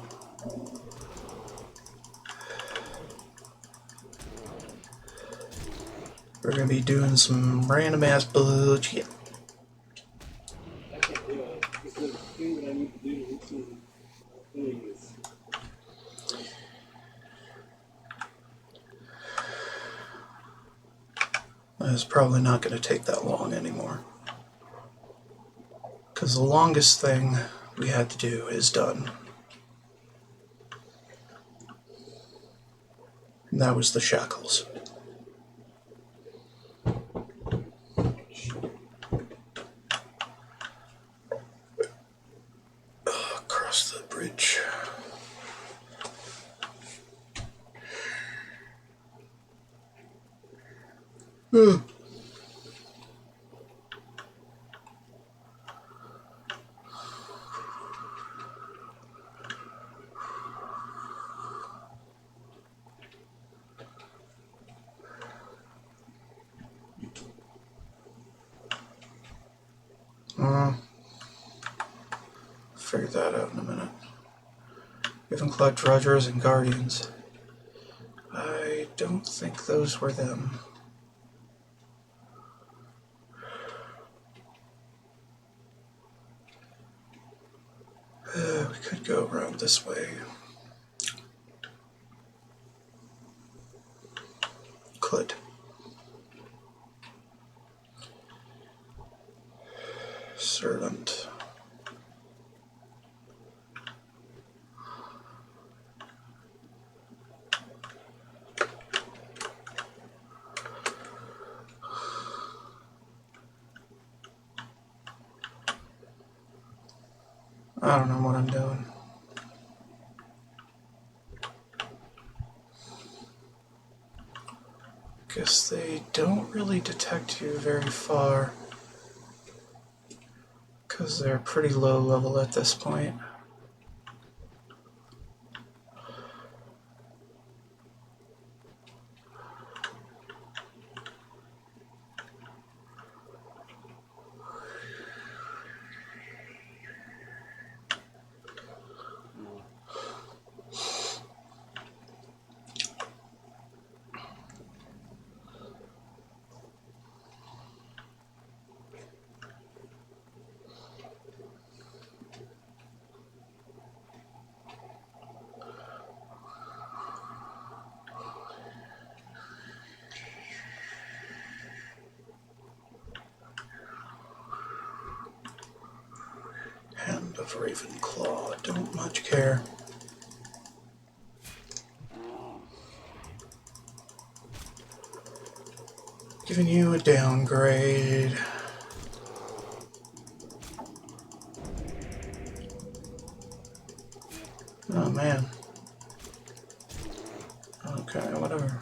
we're going to be doing some random ass bullshit. I can't do it. It's the thing that I need to do. It's some things. It's probably not going to take that long anymore. Because the longest thing we had to do is done. And that was the shackles. Across the bridge. Ugh. Figure that out in a minute. Even collect Rogers and Guardians. I don't think those were them. We could go around this way. Could. Servant. I don't know what I'm doing. Guess they don't really detect you very far, because they're pretty low level at this point. Hand of Ravenclaw, don't much care. Giving you a downgrade. Oh man. Okay, whatever.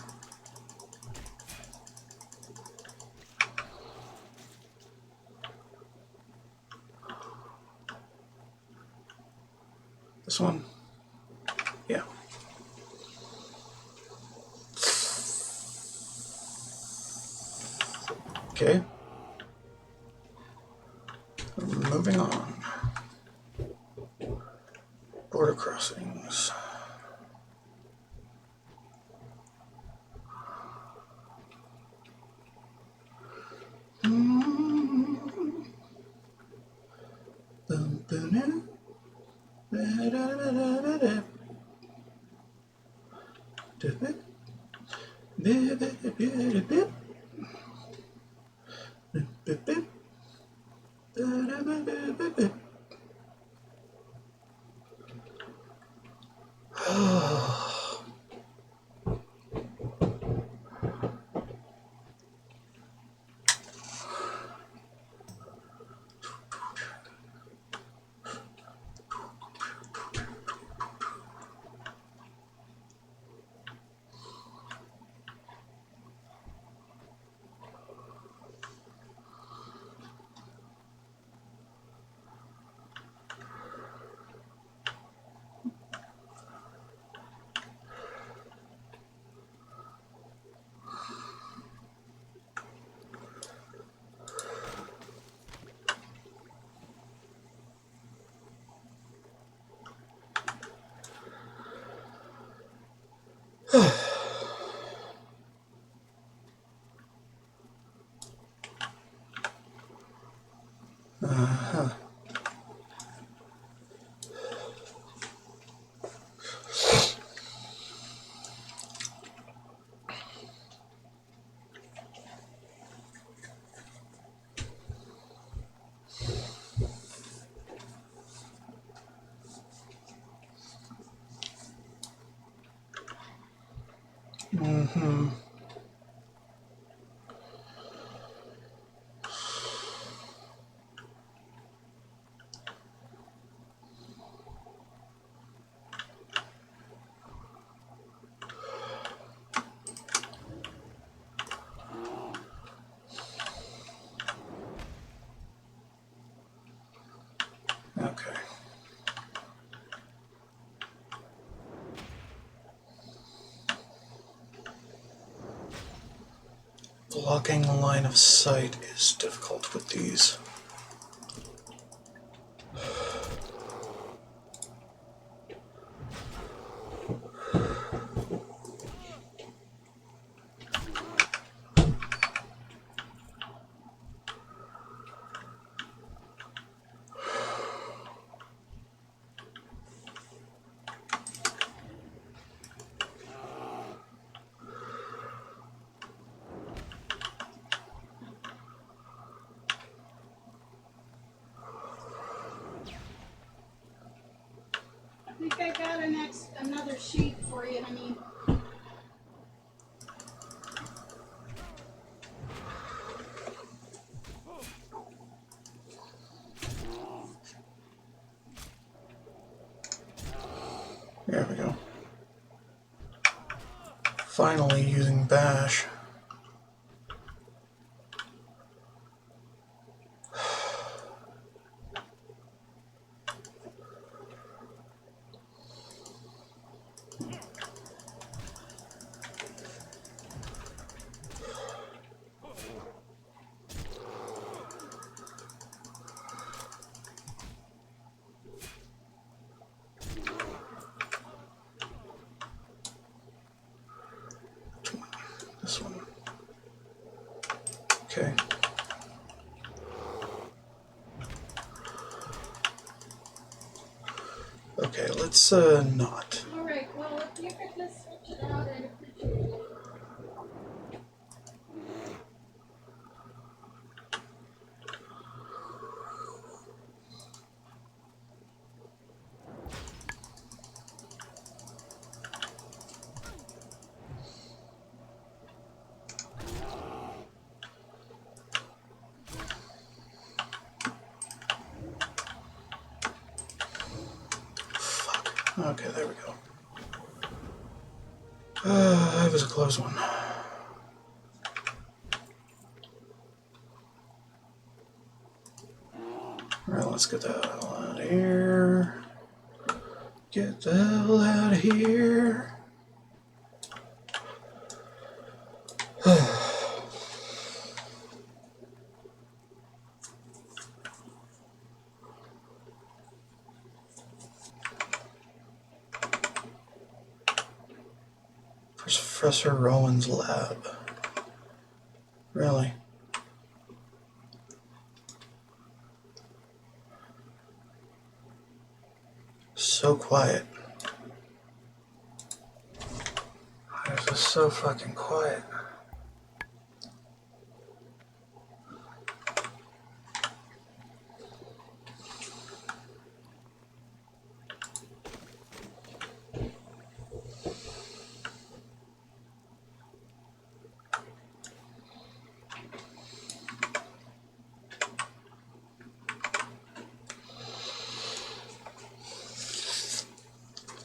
This one? Yeah. Okay. Moving on. Border crossings. Mm-hmm. Okay. Blocking the line of sight is difficult with these. I think I got another sheet for you, honey. There we go. Finally using bash. This one. Okay. Okay, let's not. Alright, well, if you could just switch it out, I'd appreciate it. Okay, there we go. That was a close one. Alright, let's get the hell out of here. Get the hell out of here. Professor Rowan's lab. Really? So quiet. Why is this so fucking quiet?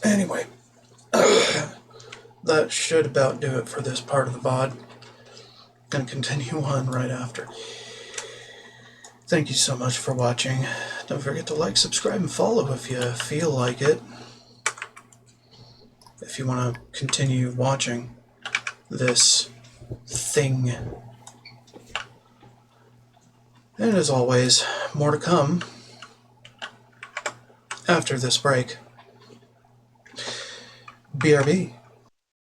Anyway, that should about do it for this part of the VOD. Gonna continue on right after. Thank you so much for watching. Don't forget to like, subscribe, and follow if you feel like it. If you want to continue watching this thing. And as always, more to come after this break. BRB.